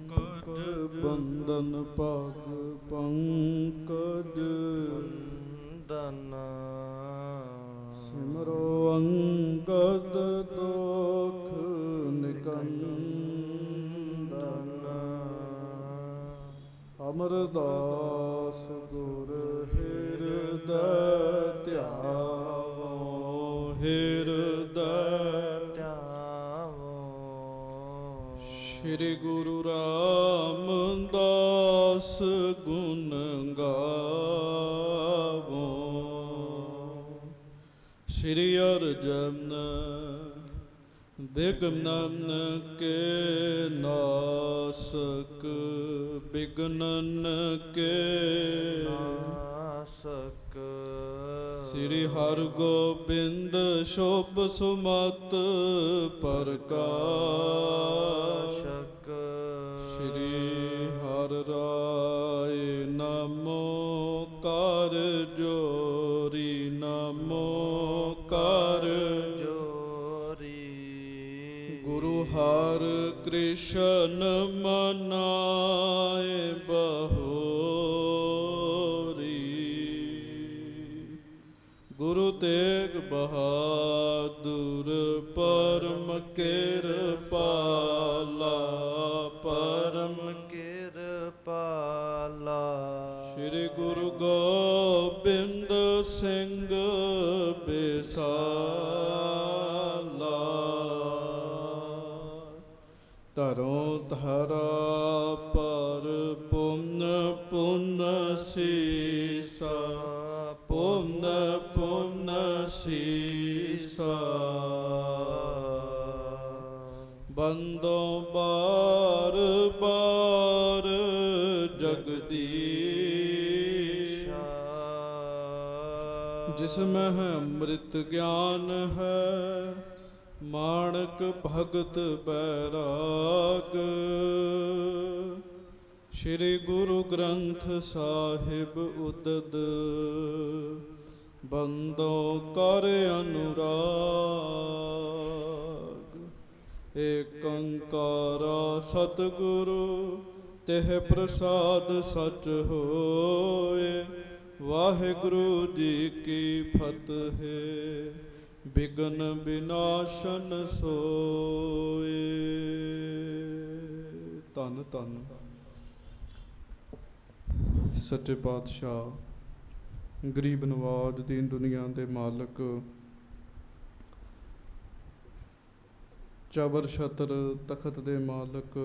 ਪੰਕਜ ਬੰਦਨ ਭਾਗ ਪੰਕਜ ਬੰਦਨ ਸਿਮਰੋ ਅੰਗਦ ਦੋਖ ਨਿਕੰਦਨ ਅਮਰਦਾਸ ਗੁਰ ਹਿਰਦੈ ਧਿਆਵੋ ਹਿਰਦੈ ਸ਼੍ਰੀ ਗੁਰੂ ਰਾਮਦਾਸ ਗੁਣ ਗਾਵੋ ਸ਼੍ਰੀ ਅਰਜਨ ਬਿਘਨਨ ਕੇ ਨਾਸਕ ਬਿਘਨਨ ਕੇ ਨਾਸਕ ਸ੍ਰੀ ਹਰਗੋਬਿੰਦ ਸ਼ੋਭ ਸੁਮਤ ਪ੍ਰਕਾਸ਼ਕ ਸ਼੍ਰੀ ਹਰਿ ਰਾਇ ਨਮੋ ਕਰ ਜੋਰੀ ਨਮੋ ਕਰ ਜੋਰੀ ਗੁਰੂ ਹਰਿ ਕ੍ਰਿਸ਼ਨ ਮਨਾਏ ਬਹੋਰੀ ਗੁਰੂ ਤੇਗ ਬਹਾਦੁਰ ਪਰਮ ਕਿਰਪਾਲਾ ਪਰਮ ਕਿਰਪਾਲਾ ਸ਼੍ਰੀ ਗੁਰੂ ਗੋਬਿੰਦ ਸਿੰਘ ਬਿਸਾਲਾ ਧਰੋਂ ਧਰਾ ਪਰ ਪੁੰਨ ਪੁੰਨ ਸੀਸਾ ਪੁੰਨ ਪੁੰਨ ਸੀਸਾ ਬੰਦੋਂ ਬਾਰ ਬਾਰ ਜਗਦੀਸ਼ਾ ਜਿਸ ਮਹਿ ਅੰਮ੍ਰਿਤ ਗਿਆਨ ਹੈ ਮਾਣਕ ਭਗਤ ਬੈਰਾਗ ਸ਼੍ਰੀ ਗੁਰੂ ਗ੍ਰੰਥ ਸਾਹਿਬ ਉਦਦ ਬੰਦੋ ਕਰ ਅਨੁਰਾਗ ਏਕ ਓੰਕਾਰ ਸਤਿਗੁਰੂ ਤਿਹ ਪ੍ਰਸਾਦ ਸਚ ਹੋਏ ਵਾਹਿਗੁਰੂ ਜੀ ਕੀ ਫਤਿਹ ਬਿਘਨ ਬਿਨਾਸ਼ਨ ਸੋਏ। ਧੰਨ ਧੰਨ ਸੱਚੇ ਪਾਤਸ਼ਾਹ ਗਰੀਬ ਨਵਾਜ ਦੀਨ ਦੁਨੀਆ ਦੇ ਮਾਲਕ ਚਬਰ ਛਤਰ ਤਖਤ ਦੇ ਮਾਲਕ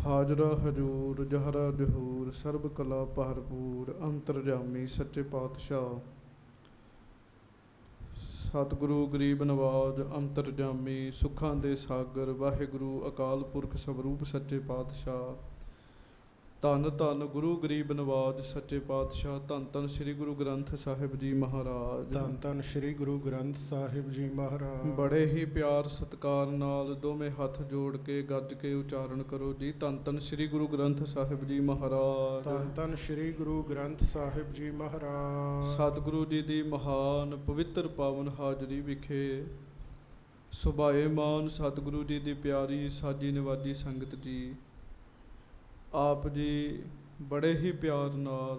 ਹਾਜ਼ਰਾ ਹਜੂਰ ਜਹਰਾ ਜਹੂਰ ਸਰਬ ਕਲਾ ਭਰਪੂਰ ਅੰਤਰਜਾਮੀ ਸੱਚੇ ਪਾਤਸ਼ਾਹ ਸਤਿਗੁਰੂ ਗਰੀਬ ਨਵਾਜ ਅੰਤਰਜਾਮੀ ਸੁੱਖਾਂ ਦੇ ਸਾਗਰ ਵਾਹਿਗੁਰੂ ਅਕਾਲ ਪੁਰਖ ਸਵਰੂਪ ਸੱਚੇ ਪਾਤਸ਼ਾਹ ਧੰਨ ਧੰਨ ਗੁਰੂ ਗਰੀਬ ਨਵਾਜ ਸੱਚੇ ਪਾਤਸ਼ਾਹ ਧੰਨ ਧੰਨ ਸ੍ਰੀ ਗੁਰੂ ਗ੍ਰੰਥ ਸਾਹਿਬ ਜੀ ਮਹਾਰਾਜ ਧੰਨ ਧੰਨ ਸ੍ਰੀ ਗੁਰੂ ਗ੍ਰੰਥ ਸਾਹਿਬ ਜੀ ਮਹਾਰਾਜ। ਬੜੇ ਹੀ ਪਿਆਰ ਸਤਿਕਾਰ ਨਾਲ ਦੋਵੇਂ ਹੱਥ ਜੋੜ ਕੇ ਗੱਜ ਕੇ ਉਚਾਰਨ ਕਰੋ ਜੀ ਧੰਨ ਧੰਨ ਸ੍ਰੀ ਗੁਰੂ ਗ੍ਰੰਥ ਸਾਹਿਬ ਜੀ ਮਹਾਰਾਜ ਧੰਨ ਧੰਨ ਸ੍ਰੀ ਗੁਰੂ ਗ੍ਰੰਥ ਸਾਹਿਬ ਜੀ ਮਹਾਰਾਜ। ਸਤਿਗੁਰੂ ਜੀ ਦੀ ਮਹਾਨ ਪਵਿੱਤਰ ਪਾਵਨ ਹਾਜ਼ਰੀ ਵਿਖੇ ਸੁਭਾਏਮਾਨ ਸਤਿਗੁਰੂ ਜੀ ਦੀ ਪਿਆਰੀ ਸਾਜੀ ਨਿਵਾਜੀ ਸੰਗਤ ਜੀ ਆਪ ਜੀ ਬੜੇ ਹੀ ਪਿਆਰ ਨਾਲ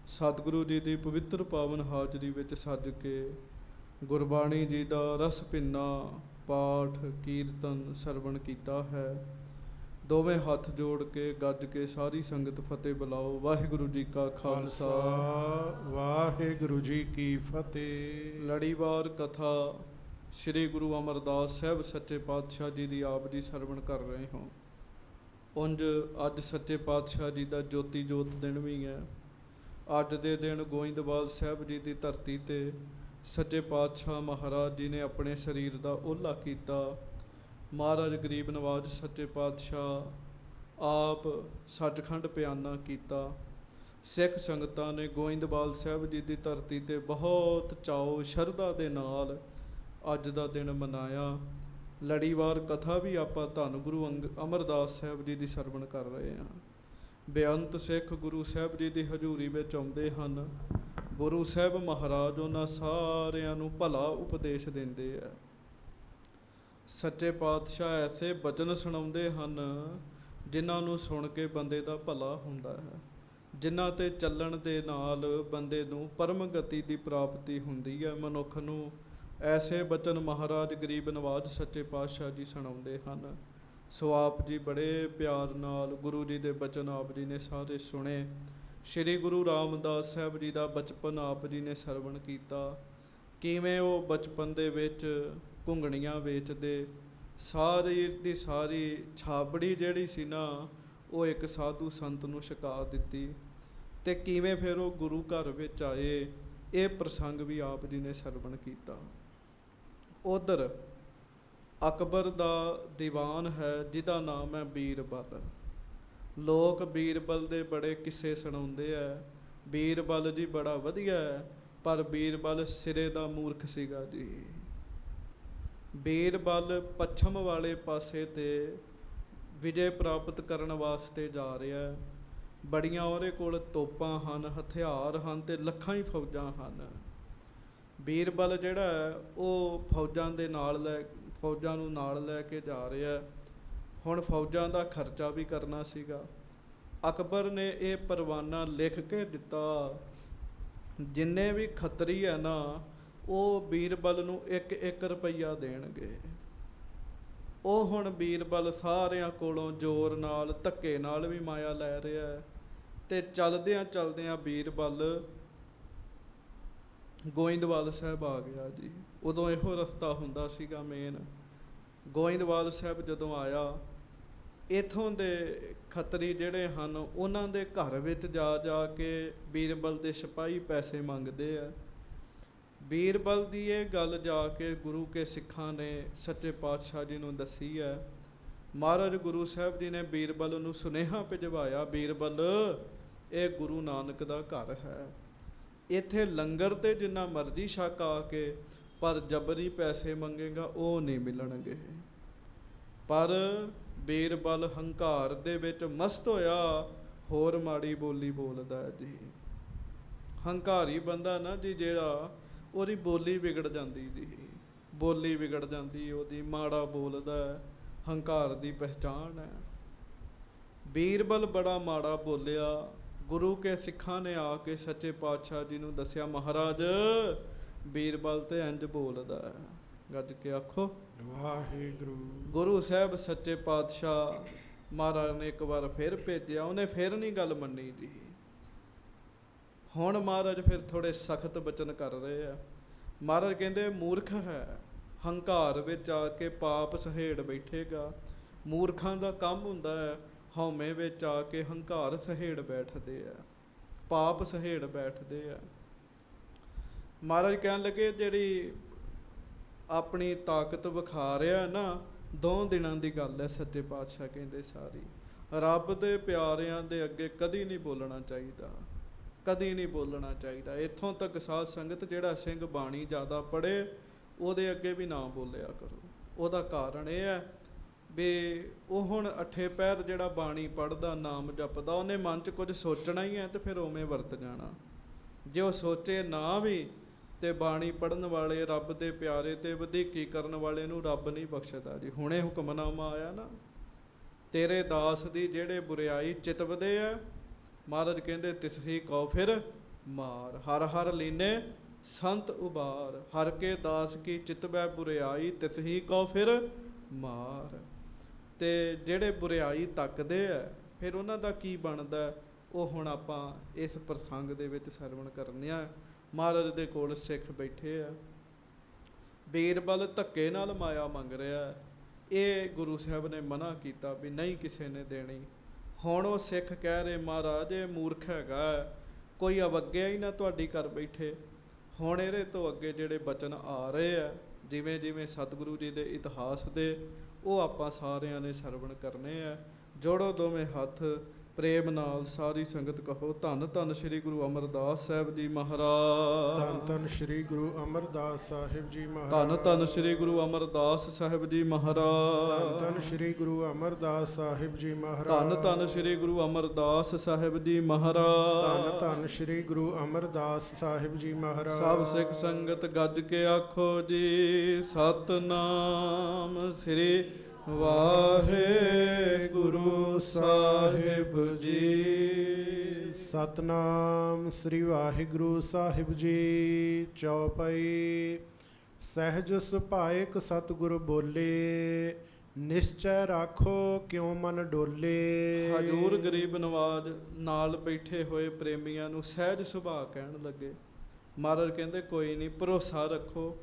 ਸਤਿਗੁਰੂ ਜੀ ਦੀ ਪਵਿੱਤਰ ਪਾਵਨ ਹਾਜ਼ਰੀ ਵਿੱਚ ਸੱਜ ਕੇ ਗੁਰਬਾਣੀ ਜੀ ਦਾ ਰਸ ਭਿੰਨਾ ਪਾਠ ਕੀਰਤਨ ਸਰਵਣ ਕੀਤਾ ਹੈ। ਦੋਵੇਂ ਹੱਥ ਜੋੜ ਕੇ ਗੱਜ ਕੇ ਸਾਰੀ ਸੰਗਤ ਫਤਿਹ ਬੁਲਾਓ। ਵਾਹਿਗੁਰੂ ਜੀ ਕਾ ਖਾਲਸਾ ਵਾਹਿਗੁਰੂ ਜੀ ਕੀ ਫਤਿਹ। ਲੜੀਵਾਰ ਕਥਾ ਸ੍ਰੀ ਗੁਰੂ ਅਮਰਦਾਸ ਸਾਹਿਬ ਸੱਚੇ ਪਾਤਸ਼ਾਹ ਜੀ ਦੀ ਆਪ ਜੀ ਸਰਵਣ ਕਰ ਰਹੇ ਹੋ। ਉਂਝ ਅੱਜ ਸੱਚੇ ਪਾਤਸ਼ਾਹ ਜੀ ਦਾ ਜੋਤੀ ਜੋਤ ਦਿਨ ਵੀ ਹੈ। ਅੱਜ ਦੇ ਦਿਨ ਗੋਇੰਦਵਾਲ ਸਾਹਿਬ ਜੀ ਦੀ ਧਰਤੀ 'ਤੇ ਸੱਚੇ ਪਾਤਸ਼ਾਹ ਮਹਾਰਾਜ ਜੀ ਨੇ ਆਪਣੇ ਸਰੀਰ ਦਾ ਓਹਲਾ ਕੀਤਾ। ਮਹਾਰਾਜ ਗਰੀਬ ਨਵਾਜ ਸੱਚੇ ਪਾਤਸ਼ਾਹ ਆਪ ਸੱਚਖੰਡ ਪਿਆਨਾ ਕੀਤਾ। ਸਿੱਖ ਸੰਗਤਾਂ ਨੇ ਗੋਇੰਦਵਾਲ ਸਾਹਿਬ ਜੀ ਦੀ ਧਰਤੀ 'ਤੇ ਬਹੁਤ ਚਾਓ ਸ਼ਰਧਾ ਦੇ ਨਾਲ ਅੱਜ ਦਾ ਦਿਨ ਮਨਾਇਆ। ਲੜੀਵਾਰ ਕਥਾ ਵੀ ਆਪਾਂ ਧੰਨ ਗੁਰੂ ਅਮਰਦਾਸ ਸਾਹਿਬ ਜੀ ਦੀ ਸਰਵਣ ਕਰ ਰਹੇ ਹਾਂ। ਬੇਅੰਤ ਸਿੱਖ ਗੁਰੂ ਸਾਹਿਬ ਜੀ ਦੀ ਹਜ਼ੂਰੀ ਵਿੱਚ ਆਉਂਦੇ ਹਨ। ਗੁਰੂ ਸਾਹਿਬ ਮਹਾਰਾਜ ਉਹਨਾਂ ਸਾਰਿਆਂ ਨੂੰ ਭਲਾ ਉਪਦੇਸ਼ ਦਿੰਦੇ ਆ। ਸੱਚੇ ਪਾਤਸ਼ਾਹ ਐਸੇ ਬਚਨ ਸੁਣਾਉਂਦੇ ਹਨ ਜਿਨ੍ਹਾਂ ਨੂੰ ਸੁਣ ਕੇ ਬੰਦੇ ਦਾ ਭਲਾ ਹੁੰਦਾ ਹੈ, ਜਿਨ੍ਹਾਂ ਤੇ ਚੱਲਣ ਦੇ ਨਾਲ ਬੰਦੇ ਨੂੰ ਪਰਮ ਗਤੀ ਦੀ ਪ੍ਰਾਪਤੀ ਹੁੰਦੀ ਹੈ। ਮਨੁੱਖ ਨੂੰ ਐਸੇ ਬਚਨ ਮਹਾਰਾਜ ਗਰੀਬ ਨਵਾਜ ਸੱਚੇ ਪਾਤਸ਼ਾਹ ਜੀ ਸੁਣਾਉਂਦੇ ਹਨ। ਸੋ ਆਪ ਜੀ ਬੜੇ ਪਿਆਰ ਨਾਲ ਗੁਰੂ ਜੀ ਦੇ ਬਚਨ ਆਪ ਜੀ ਨੇ ਸਾਰੇ ਸੁਣੇ। ਸ਼੍ਰੀ ਗੁਰੂ ਰਾਮਦਾਸ ਸਾਹਿਬ ਜੀ ਦਾ ਬਚਪਨ ਆਪ ਜੀ ਨੇ ਸਰਵਣ ਕੀਤਾ, ਕਿਵੇਂ ਉਹ ਬਚਪਨ ਦੇ ਵਿੱਚ ਘੁੰਗਣੀਆਂ ਵੇਚਦੇ, ਸਾਰੀ ਦੀ ਸਾਰੀ ਛਾਬੜੀ ਜਿਹੜੀ ਸੀ ਨਾ ਉਹ ਇੱਕ ਸਾਧੂ ਸੰਤ ਨੂੰ ਛਕਾ ਦਿੱਤੀ, ਤੇ ਕਿਵੇਂ ਫਿਰ ਉਹ ਗੁਰੂ ਘਰ ਵਿੱਚ ਆਏ, ਇਹ ਪ੍ਰਸੰਗ ਵੀ ਆਪ ਜੀ ਨੇ ਸਰਵਣ ਕੀਤਾ। ਉਧਰ ਅਕਬਰ ਦਾ ਦੀਵਾਨ ਹੈ ਜਿਹਦਾ ਨਾਮ ਹੈ ਬੀਰਬਲ। ਲੋਕ ਬੀਰਬਲ ਦੇ ਬੜੇ ਕਿੱਸੇ ਸੁਣਾਉਂਦੇ ਆ। ਬੀਰਬਲ ਜੀ ਬੜਾ ਵਧੀਆ ਹੈ, ਪਰ ਬੀਰਬਲ ਸਿਰੇ ਦਾ ਮੂਰਖ ਸੀਗਾ ਜੀ। ਬੀਰਬਲ ਪੱਛਮ ਵਾਲੇ ਪਾਸੇ ਤੇ ਵਿਜੇ ਪ੍ਰਾਪਤ ਕਰਨ ਵਾਸਤੇ ਜਾ ਰਿਹਾ। ਬੜੀਆਂ ਉਹਦੇ ਕੋਲ ਤੋਪਾਂ ਹਨ, ਹਥਿਆਰ ਹਨ ਤੇ ਲੱਖਾਂ ਹੀ ਫੌਜਾਂ ਹਨ। ਬੀਰਬਲ ਜਿਹੜਾ ਹੈ ਉਹ ਫੌਜਾਂ ਨੂੰ ਨਾਲ ਲੈ ਕੇ ਜਾ ਰਿਹਾ। ਹੁਣ ਫੌਜਾਂ ਦਾ ਖਰਚਾ ਵੀ ਕਰਨਾ ਸੀਗਾ। ਅਕਬਰ ਨੇ ਇਹ ਪਰਵਾਨਾ ਲਿਖ ਕੇ ਦਿੱਤਾ, ਜਿੰਨੇ ਵੀ ਖੱਤਰੀ ਹੈ ਨਾ ਉਹ ਬੀਰਬਲ ਨੂੰ 1-1 ਰੁਪਈਆ ਦੇਣਗੇ। ਉਹ ਹੁਣ ਬੀਰਬਲ ਸਾਰਿਆਂ ਕੋਲੋਂ ਜ਼ੋਰ ਨਾਲ ਧੱਕੇ ਨਾਲ ਵੀ ਮਾਇਆ ਲੈ ਰਿਹਾ, ਤੇ ਚਲਦਿਆਂ ਚਲਦਿਆਂ ਬੀਰਬਲ ਗੋਇੰਦਵਾਲ ਸਾਹਿਬ ਆ ਗਿਆ ਜੀ। ਉਦੋਂ ਇਹੋ ਰਸਤਾ ਹੁੰਦਾ ਸੀਗਾ ਮੇਨ। ਗੋਇੰਦਵਾਲ ਸਾਹਿਬ ਜਦੋਂ ਆਇਆ, ਇੱਥੋਂ ਦੇ ਖੱਤਰੀ ਜਿਹੜੇ ਹਨ ਉਹਨਾਂ ਦੇ ਘਰ ਵਿੱਚ ਜਾ ਜਾ ਕੇ ਬੀਰਬਲ ਦੇ ਸਿਪਾਹੀ ਪੈਸੇ ਮੰਗਦੇ ਆ। ਬੀਰਬਲ ਦੀ ਇਹ ਗੱਲ ਜਾ ਕੇ ਗੁਰੂ ਕੇ ਸਿੱਖਾਂ ਨੇ ਸੱਚੇ ਪਾਤਸ਼ਾਹ ਜੀ ਨੂੰ ਦੱਸੀ ਹੈ। ਮਹਾਰਾਜ ਗੁਰੂ ਸਾਹਿਬ ਜੀ ਨੇ ਬੀਰਬਲ ਨੂੰ ਸੁਨੇਹਾ ਭਿਜਵਾਇਆ, ਬੀਰਬਲ ਇਹ ਗੁਰੂ ਨਾਨਕ ਦਾ ਘਰ ਹੈ, ਇੱਥੇ ਲੰਗਰ ਤੇ ਜਿੰਨਾ ਮਰਜ਼ੀ ਛਕ ਆ ਕੇ, ਪਰ ਜਬਰੀ ਪੈਸੇ ਮੰਗੇਗਾ ਉਹ ਨਹੀਂ ਮਿਲਣਗੇ। ਪਰ ਬੀਰਬਲ ਹੰਕਾਰ ਦੇ ਵਿੱਚ ਮਸਤ ਹੋਇਆ, ਹੋਰ ਮਾੜੀ ਬੋਲੀ ਬੋਲਦਾ ਜੀ। ਹੰਕਾਰੀ ਬੰਦਾ ਨਾ ਜੀ ਜਿਹੜਾ, ਉਹਦੀ ਬੋਲੀ ਵਿਗੜ ਜਾਂਦੀ ਜੀ, ਬੋਲੀ ਵਿਗੜ ਜਾਂਦੀ ਉਹਦੀ, ਮਾੜਾ ਬੋਲਦਾ, ਹੰਕਾਰ ਦੀ ਪਹਿਚਾਣ ਹੈ। ਬੀਰਬਲ ਬੜਾ ਮਾੜਾ ਬੋਲਿਆ। ਗੁਰੂ ਕੇ ਸਿੱਖਾਂ ਨੇ ਆ ਕੇ ਸੱਚੇ ਪਾਤਸ਼ਾਹ ਜੀ ਨੂੰ ਦੱਸਿਆ, ਮਹਾਰਾਜ ਬੀਰਬਲ ਤੇ ਇੰਜ ਬੋਲਦਾ ਹੈ। ਗੱਜ ਕੇ ਆਖੋ ਵਾਹਿਗੁਰੂ। ਗੁਰੂ ਸਾਹਿਬ ਸੱਚੇ ਪਾਤਸ਼ਾਹ ਮਹਾਰਾਜ ਨੇ ਇੱਕ ਵਾਰ ਫਿਰ ਭੇਜਿਆ, ਉਹਨੇ ਫਿਰ ਨਹੀਂ ਗੱਲ ਮੰਨੀ ਜੀ। ਹੁਣ ਮਹਾਰਾਜ ਫਿਰ ਥੋੜੇ ਸਖਤ ਬਚਨ ਕਰ ਰਹੇ ਆ। ਮਹਾਰਾਜ ਕਹਿੰਦੇ ਮੂਰਖ ਹੈ, ਹੰਕਾਰ ਵਿੱਚ ਆ ਕੇ ਪਾਪ ਸਹੇੜ ਬੈਠੇਗਾ। ਮੂਰਖਾਂ ਦਾ ਕੰਮ ਹੁੰਦਾ ਹੈ ਹਉਮੈ ਵਿੱਚ ਆ ਕੇ ਹੰਕਾਰ ਸਹੇੜ ਬੈਠਦੇ ਆ, ਪਾਪ ਸਹੇੜ ਬੈਠਦੇ ਆ। ਮਹਾਰਾਜ ਕਹਿਣ ਲੱਗੇ ਜਿਹੜੀ ਆਪਣੀ ਤਾਕਤ ਵਿਖਾ ਰਿਹਾ ਨਾ, 2 ਦਿਨਾਂ ਦੀ ਗੱਲ ਹੈ। ਸੱਚੇ ਪਾਤਸ਼ਾਹ ਕਹਿੰਦੇ ਸਾਰੀ ਰੱਬ ਦੇ ਪਿਆਰਿਆਂ ਦੇ ਅੱਗੇ ਕਦੀ ਨਹੀਂ ਬੋਲਣਾ ਚਾਹੀਦਾ, ਕਦੀ ਨਹੀਂ ਬੋਲਣਾ ਚਾਹੀਦਾ। ਇੱਥੋਂ ਤੱਕ ਸਾਧ ਸੰਗਤ ਜਿਹੜਾ ਸਿੰਘ ਬਾਣੀ ਜ਼ਿਆਦਾ ਪੜ੍ਹੇ ਉਹਦੇ ਅੱਗੇ ਵੀ ਨਾ ਬੋਲਿਆ ਕਰੋ। ਉਹਦਾ ਕਾਰਨ ਇਹ ਹੈ ਵੀ ਉਹ ਹੁਣ 8 ਪਹਿਰ ਜਿਹੜਾ ਬਾਣੀ ਪੜ੍ਹਦਾ, ਨਾਮ ਜਪਦਾ, ਉਹਨੇ ਮਨ 'ਚ ਕੁਝ ਸੋਚਣਾ ਹੀ ਹੈ ਤੇ ਫਿਰ ਉਵੇਂ ਵਰਤ ਜਾਣਾ। ਜੇ ਉਹ ਸੋਚੇ ਨਾ ਵੀ ਤੇ ਬਾਣੀ ਪੜ੍ਹਨ ਵਾਲੇ, ਰੱਬ ਦੇ ਪਿਆਰੇ ਤੇ ਵਧੀਕੀ ਕਰਨ ਵਾਲੇ ਨੂੰ ਰੱਬ ਨਹੀਂ ਬਖਸ਼ਦਾ ਜੀ। ਹੁਣੇ ਹੁਕਮਨਾਮਾ ਆਇਆ ਨਾ, ਤੇਰੇ ਦਾਸ ਦੀ ਜਿਹੜੇ ਬੁਰਿਆਈ ਚਿਤਵਦੇ ਆ, ਮਹਾਰਾਜ ਕਹਿੰਦੇ ਤਿਸਹੀ ਕਉ ਫਿਰ ਮਾਰ, ਹਰ ਹਰ ਲੀਨੇ ਸੰਤ ਉਬਾਰ, ਹਰ ਕੇ ਦਾਸ ਕੀ ਚਿਤਵੈ ਬੁਰਿਆਈ, ਤਿਸਹੀ ਕਉ ਫਿਰ ਮਾਰ। ਤੇ ਜਿਹੜੇ ਬੁਰਿਆਈ ਤੱਕਦੇ ਆ ਫਿਰ ਉਹਨਾਂ ਦਾ ਕੀ ਬਣਦਾ, ਉਹ ਹੁਣ ਆਪਾਂ ਇਸ ਪ੍ਰਸੰਗ ਦੇ ਵਿੱਚ ਸਰਵਣ ਕਰਨੇ ਆ। ਮਹਾਰਾਜ ਦੇ ਕੋਲ ਸਿੱਖ ਬੈਠੇ ਆ, ਬੀਰਬਲ ਧੱਕੇ ਨਾਲ ਮਾਇਆ ਮੰਗ ਰਿਹਾ। ਇਹ ਗੁਰੂ ਸਾਹਿਬ ਨੇ ਮਨਾ ਕੀਤਾ ਵੀ ਨਹੀਂ ਕਿਸੇ ਨੇ ਦੇਣੀ। ਹੁਣ ਉਹ ਸਿੱਖ ਕਹਿ ਰਹੇ ਮਹਾਰਾਜ ਇਹ ਮੂਰਖ ਹੈਗਾ, ਕੋਈ ਅਵੱਗਿਆ ਹੀ ਨਾ ਤੁਹਾਡੀ ਕਰ ਬੈਠੇ। ਹੁਣ ਇਹਦੇ ਤੋਂ ਅੱਗੇ ਜਿਹੜੇ ਬਚਨ ਆ ਰਹੇ ਆ, ਜਿਵੇਂ ਜਿਵੇਂ ਸਤਿਗੁਰੂ ਜੀ ਦੇ ਇਤਿਹਾਸ ਦੇ, ਉਹ ਆਪਾਂ ਸਾਰਿਆਂ ਨੇ ਸਰਵਣ ਕਰਨੇ ਆ। ਜੋੜੋ ਦੋਵੇਂ ਹੱਥ, ਪ੍ਰੇਮ ਨਾਲ ਸਾਰੀ ਸੰਗਤ ਕਹੋ ਧੰਨ ਧੰਨ ਸ੍ਰੀ ਗੁਰੂ ਅਮਰਦਾਸ ਸਾਹਿਬ ਜੀ ਮਹਾਰਾਜ। ਧੰਨ ਧੰਨ ਸ੍ਰੀ ਗੁਰੂ ਅਮਰਦਾਸ ਸਾਹਿਬ ਜੀ ਮਹਾਰਾਜ। ਧੰਨ ਧੰਨ ਸ੍ਰੀ ਗੁਰੂ ਅਮਰਦਾਸ ਸਾਹਿਬ ਜੀ ਮਹਾਰਾਜ। ਧੰਨ ਧੰਨ ਸ੍ਰੀ ਗੁਰੂ ਅਮਰਦਾਸ ਸਾਹਿਬ ਜੀ ਮਹਾਰਾਜ। ਧੰਨ ਧੰਨ ਸ੍ਰੀ ਗੁਰੂ ਅਮਰਦਾਸ ਸਾਹਿਬ ਜੀ ਮਹਾਰਾਜ। ਧੰਨ ਧੰਨ ਸ੍ਰੀ ਗੁਰੂ ਅਮਰਦਾਸ ਸਾਹਿਬ ਜੀ ਮਹਾਰਾਜ। ਸਭ ਸਿੱਖ ਸੰਗਤ ਗੱਜ ਕੇ ਆਖੋ ਜੀ ਸਤਨਾਮ ਸ੍ਰੀ ਵਾਹਿਗੁਰੂ ਸਾਹਿਬ ਜੀ। ਸਤਨਾਮ ਸ੍ਰੀ ਵਾਹਿਗੁਰੂ ਸਾਹਿਬ ਜੀ। ਚੌਪਈ। ਸਹਿਜ ਸੁਭਾਇਕ ਸਤਿਗੁਰ ਬੋਲੇ, ਨਿਸ਼ਚੈ ਰਾਖੋ ਕਿਉ ਮਨ ਡੋਲੇ। ਹਜੂਰ ਗਰੀਬ ਨਵਾਜ ਨਾਲ ਬੈਠੇ ਹੋਏ ਪ੍ਰੇਮੀਆਂ ਨੂੰ ਸਹਿਜ ਸੁਭਾਅ ਕਹਿਣ ਲੱਗੇ। ਮਹਾਰਾਜ ਕਹਿੰਦੇ ਕੋਈ ਨਹੀਂ, ਭਰੋਸਾ ਰੱਖੋ,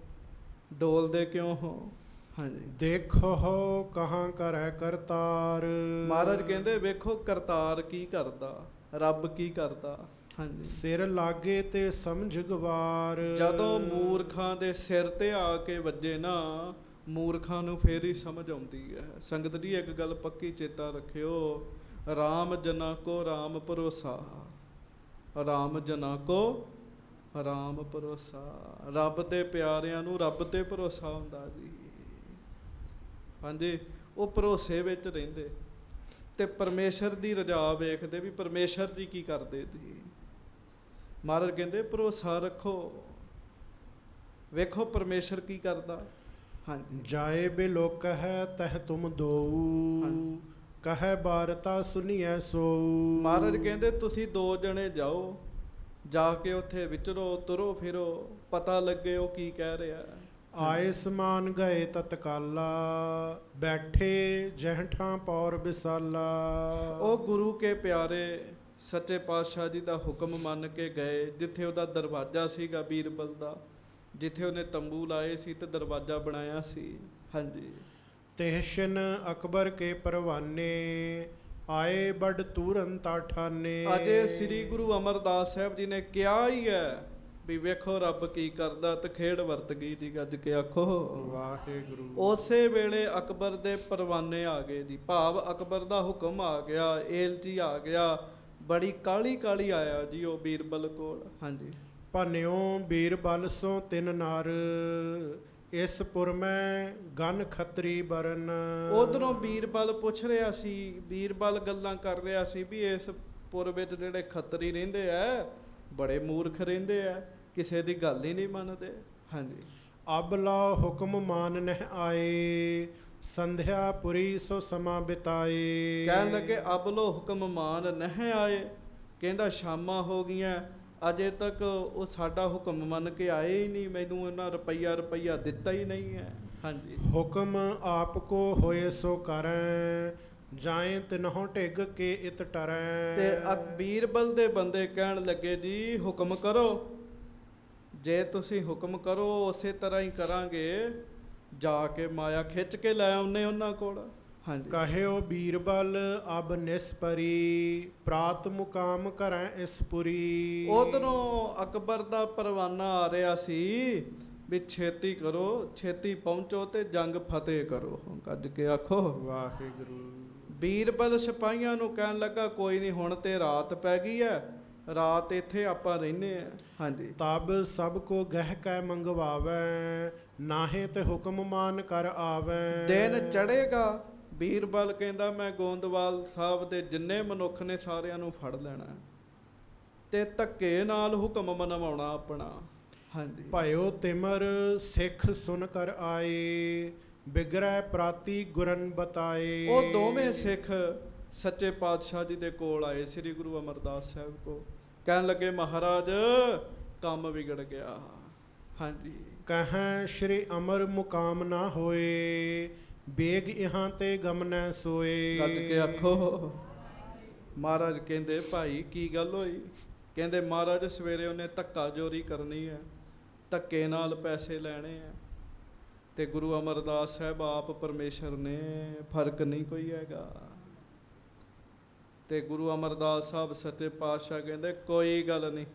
ਡੋਲਦੇ ਕਿਉਂ ਹੋ। ਹਾਂਜੀ, ਦੇਖੋ ਕਹਾਂ ਕਰੈ ਕਰਤਾਰ। ਮਹਾਰਾਜ ਕਹਿੰਦੇ ਵੇਖੋ ਕਰਤਾਰ ਕੀ ਕਰਦਾ, ਰੱਬ ਕੀ ਕਰਦਾ। ਹਾਂਜੀ, ਸਿਰ ਲਾਗੇ ਤੇ ਸਮਝ ਗਵਾਰ। ਜਦੋਂ ਮੂਰਖਾਂ ਦੇ ਸਿਰ ਤੇ ਆ ਕੇ ਵੱਜੇ ਨਾ, ਮੂਰਖਾਂ ਨੂੰ ਫੇਰ ਹੀ ਸਮਝ ਆਉਂਦੀ ਹੈ। ਸੰਗਤ ਜੀ ਇੱਕ ਗੱਲ ਪੱਕੀ ਚੇਤਾ ਰੱਖਿਓ, ਰਾਮ ਜਨਾ ਕੋ ਰਾਮ ਭਰੋਸਾ, ਰਾਮ ਜਨਾ ਕੋ ਰਾਮ ਭਰੋਸਾ। ਰੱਬ ਦੇ ਪਿਆਰਿਆਂ ਨੂੰ ਰੱਬ ਤੇ ਭਰੋਸਾ ਹੁੰਦਾ ਜੀ। ਹਾਂਜੀ, ਉਹ ਭਰੋਸੇ ਵਿੱਚ ਰਹਿੰਦੇ ਤੇ ਪਰਮੇਸ਼ਰ ਦੀ ਰਜ਼ਾ ਵੇਖਦੇ ਵੀ ਪਰਮੇਸ਼ਰ ਜੀ ਕੀ ਕਰਦੇ ਜੀ। ਮਹਾਰਾਜ ਕਹਿੰਦੇ ਭਰੋਸਾ ਰੱਖੋ, ਵੇਖੋ ਪਰਮੇਸ਼ਰ ਕੀ ਕਰਦਾ। ਹਾਂਜੀ, ਜਾਏ ਬਿਲੋਕ ਹੈ ਤਹ ਤੁਮ ਦੋਊ, ਹਾਂਜੀ। ਕਹੈ ਬਾਰਤਾ ਸੁਨੀਐ ਸੋਊ। ਮਹਾਰਾਜ ਕਹਿੰਦੇ ਤੁਸੀਂ ਦੋ ਜਣੇ ਜਾਓ, ਜਾ ਕੇ ਉੱਥੇ ਵਿਚਰੋ, ਤੁਰੋ ਫਿਰੋ, ਪਤਾ ਲੱਗੇ ਉਹ ਕੀ ਕਹਿ ਰਿਹਾ। ਆਏ ਸਮਾਨ ਗਏ ਤਤਕਾਲਾ, ਬੈਠੇ ਜਹਠਾਂ ਪੌਰ ਬਿਸਾਲਾ। ਉਹ ਗੁਰੂ ਕੇ ਪਿਆਰੇ ਸੱਚੇ ਪਾਤਸ਼ਾਹ ਜੀ ਦਾ ਹੁਕਮ ਮੰਨ ਕੇ ਗਏ, ਜਿੱਥੇ ਉਹਦਾ ਦਰਵਾਜ਼ਾ ਸੀਗਾ ਬੀਰਬਲ ਦਾ, ਜਿੱਥੇ ਉਹਨੇ ਤੰਬੂ ਲਾਏ ਸੀ ਤੇ ਦਰਵਾਜ਼ਾ ਬਣਾਇਆ ਸੀ। ਹਾਂਜੀ, ਤਹਿਸ਼ਨ ਅਕਬਰ ਕੇ ਪਰਵਾਨੇ, ਆਏ ਬੜ ਤੁਰੰਤ ਠਾਨੇ। ਅਜੇ ਸ੍ਰੀ ਗੁਰੂ ਅਮਰਦਾਸ ਸਾਹਿਬ ਜੀ ਨੇ ਕਿਹਾ ਹੀ ਹੈ ਵੀ ਵੇਖੋ ਰੱਬ ਕੀ ਕਰਦਾ, ਤੇ ਖੇਡ ਵਰਤ ਗਈ ਜੀ। ਗੱਜ ਕੇ ਆਖੋ ਵਾਹਿਗੁਰੂ। ਉਸੇ ਵੇਲੇ ਅਕਬਰ ਦੇ ਪਰਵਾਨੇ ਆ ਗਏ ਜੀ, ਭਾਵ ਅਕਬਰ ਦਾ ਹੁਕਮ ਆ ਗਿਆ, ਏਲਚੀ ਆ ਗਿਆ। ਬੜੀ ਕਾਲੀ ਕਾਲੀ ਆਇਆ ਜੀ ਉਹ ਬੀਰਬਲ ਕੋਲ। ਹਾਂਜੀ, ਭਨਿਓ ਬੀਰਬਲ ਸੋ ਤਿਨ ਨਰ, ਇਸ ਪੁਰ ਮੈਂ ਗਨ ਖੱਤਰੀ ਬਰਨ। ਉਧਰੋਂ ਬੀਰਬਲ ਪੁੱਛ ਰਿਹਾ ਸੀ, ਬੀਰਬਲ ਗੱਲਾਂ ਕਰ ਰਿਹਾ ਸੀ ਵੀ ਇਸ ਪੁਰ ਵਿੱਚ ਜਿਹੜੇ ਖੱਤਰੀ ਰਹਿੰਦੇ ਆ ਬੜੇ ਮੂਰਖ ਰਹਿੰਦੇ ਆ, ਕਿਸੇ ਦੀ ਗੱਲ ਹੀ ਨਹੀਂ ਮੰਨਦੇ। ਹਾਂਜੀ, ਅਬ ਲਾ ਹੁਕਮ ਮਾਨ ਨਹਿ ਆਏ, ਸੰਧਿਆ ਪੁਰੀ ਸੋ ਸਮਾ ਬਿਤਾਏ। ਕਹਿਣ ਲੱਗੇ ਅਬ ਲੋ ਹੁਕਮ ਮਾਨ ਨਹਿ ਆਏ, ਕਹਿੰਦਾ ਸ਼ਾਮਾਂ ਹੋ ਗਈਆਂ, ਅਜੇ ਤੱਕ ਉਹ ਸਾਡਾ ਹੁਕਮ ਮੰਨ ਕੇ ਆਏ ਹੀ ਨਹੀਂ, ਮੈਨੂੰ ਉਹਨਾਂ ਰੁਪਈਆ ਦਿੱਤਾ ਹੀ ਨਹੀਂ ਹੈ। ਹਾਂਜੀ, ਹੁਕਮ ਆਪ ਕੋ ਹੋਏ ਸੋ ਕਰੈ, ਜਾਏ ਤਿਨਹੁ ਢਿੱਗ ਕੇ ਇਤ ਟਰੈ। ਤੇ ਬੀਰਬਲ ਦੇ ਬੰਦੇ ਕਹਿਣ ਲੱਗੇ ਜੀ ਹੁਕਮ ਕਰੋ, ਜੇ ਤੁਸੀਂ ਹੁਕਮ ਕਰੋ ਉਸੇ ਤਰ੍ਹਾਂ ਹੀ ਕਰਾਂਗੇ। ਜਾ ਕੇ ਮਾਇਆ ਖਿੱਚ ਕੇ ਲੈ ਆਉਨੇ ਉਹਨਾਂ ਕੋਲ। ਹਾਂਜੀ, ਕਹਿਓ ਬੀਰਬਲ ਅਬ ਨਿਸਪਰੀ, ਪ੍ਰਾਤ ਮੁਕਾਮ ਕਰੈ ਇਸ ਪੁਰੀ। ਉਧਰੋਂ ਅਕਬਰ ਦਾ ਪਰਵਾਨਾ ਆ ਰਿਹਾ ਸੀ ਵੀ ਛੇਤੀ ਕਰੋ, ਛੇਤੀ ਪਹੁੰਚੋ ਤੇ ਜੰਗ ਫਤਿਹ ਕਰੋ। ਗੱਜ ਕੇ ਆਖੋ ਵਾਹਿਗੁਰੂ। ਬੀਰਬਲ ਸਿਪਾਹੀਆਂ ਨੂੰ ਕਹਿਣ ਲੱਗਾ ਕੋਈ ਨਹੀਂ, ਹੁਣ ਤੇ ਰਾਤ ਪੈ ਗਈ ਹੈ, ਰਾਤ ਇੱਥੇ ਆਪਾਂ ਰਹਿੰਦੇ ਆ। ਹਾਂਜੀ, ਤਬ ਸਭ ਕੋ ਗਹਿ ਕੈ ਮੰਗਵਾਵੈ, ਨਾਹੇ ਤੇ ਹੁਕਮ ਮਾਨ ਕਰ ਆਵੈ। ਦਿਨ ਚੜ੍ਹੇਗਾ, ਬੀਰਬਲ ਕਹਿੰਦਾ ਮੈਂ ਗੋਂਦਵਾਲ ਸਾਹਿਬ ਦੇ ਜਿੰਨੇ ਮਨੁੱਖ ਨੇ ਸਾਰਿਆਂ ਨੂੰ ਫੜ ਲੈਣਾ ਤੇ ਧੱਕੇ ਨਾਲ ਹੁਕਮ ਮਨਵਾਉਣਾ ਆਪਣਾ। ਹਾਂਜੀ, ਭਇਓ ਤਿਮਰ ਸਿੱਖ ਸੁਨ ਕਰ ਆਏ, ਬਿਗਰੈ ਪ੍ਰਾਤੀ ਗੁਰਨ ਬਤਾਏ। ਉਹ ਦੋਵੇਂ ਸਿੱਖ ਸੱਚੇ ਪਾਤਸ਼ਾਹ ਜੀ ਦੇ ਕੋਲ ਆਏ, ਸ੍ਰੀ ਗੁਰੂ ਅਮਰਦਾਸ ਸਾਹਿਬ ਕੋ। ਕਹਿਣ ਲੱਗੇ ਮਹਾਰਾਜ ਕੰਮ ਵਿਗੜ ਗਿਆ। ਹਾਂਜੀ, ਕਹੈ ਸ਼੍ਰੀ ਅਮਰ ਮੁਕਾਮ ਨਾ ਹੋਏ, ਬੇਗ ਇਹਾਂ ਤੇ ਗਮਨੈ ਸੋਏ। ਗੱਜ ਕੇ ਆਖੋ। ਮਹਾਰਾਜ ਕਹਿੰਦੇ ਭਾਈ ਕੀ ਗੱਲ ਹੋਈ। ਕਹਿੰਦੇ ਮਹਾਰਾਜ ਸਵੇਰੇ ਉਹਨੇ ਧੱਕਾ ਜੋਰੀ ਕਰਨੀ ਹੈ, ਧੱਕੇ ਨਾਲ ਪੈਸੇ ਲੈਣੇ ਆ, ਤੇ ਗੁਰੂ ਅਮਰਦਾਸ ਸਾਹਿਬ ਆਪ ਪਰਮੇਸ਼ਰ ਨੇ, ਫਰਕ ਨਹੀਂ ਕੋਈ ਹੈਗਾ। ਤੇ ਗੁਰੂ ਅਮਰਦਾਸ ਸਾਹਿਬ ਸੱਚੇ ਪਾਤਸ਼ਾਹ ਕਹਿੰਦੇ ਕੋਈ ਗੱਲ ਨਹੀਂ,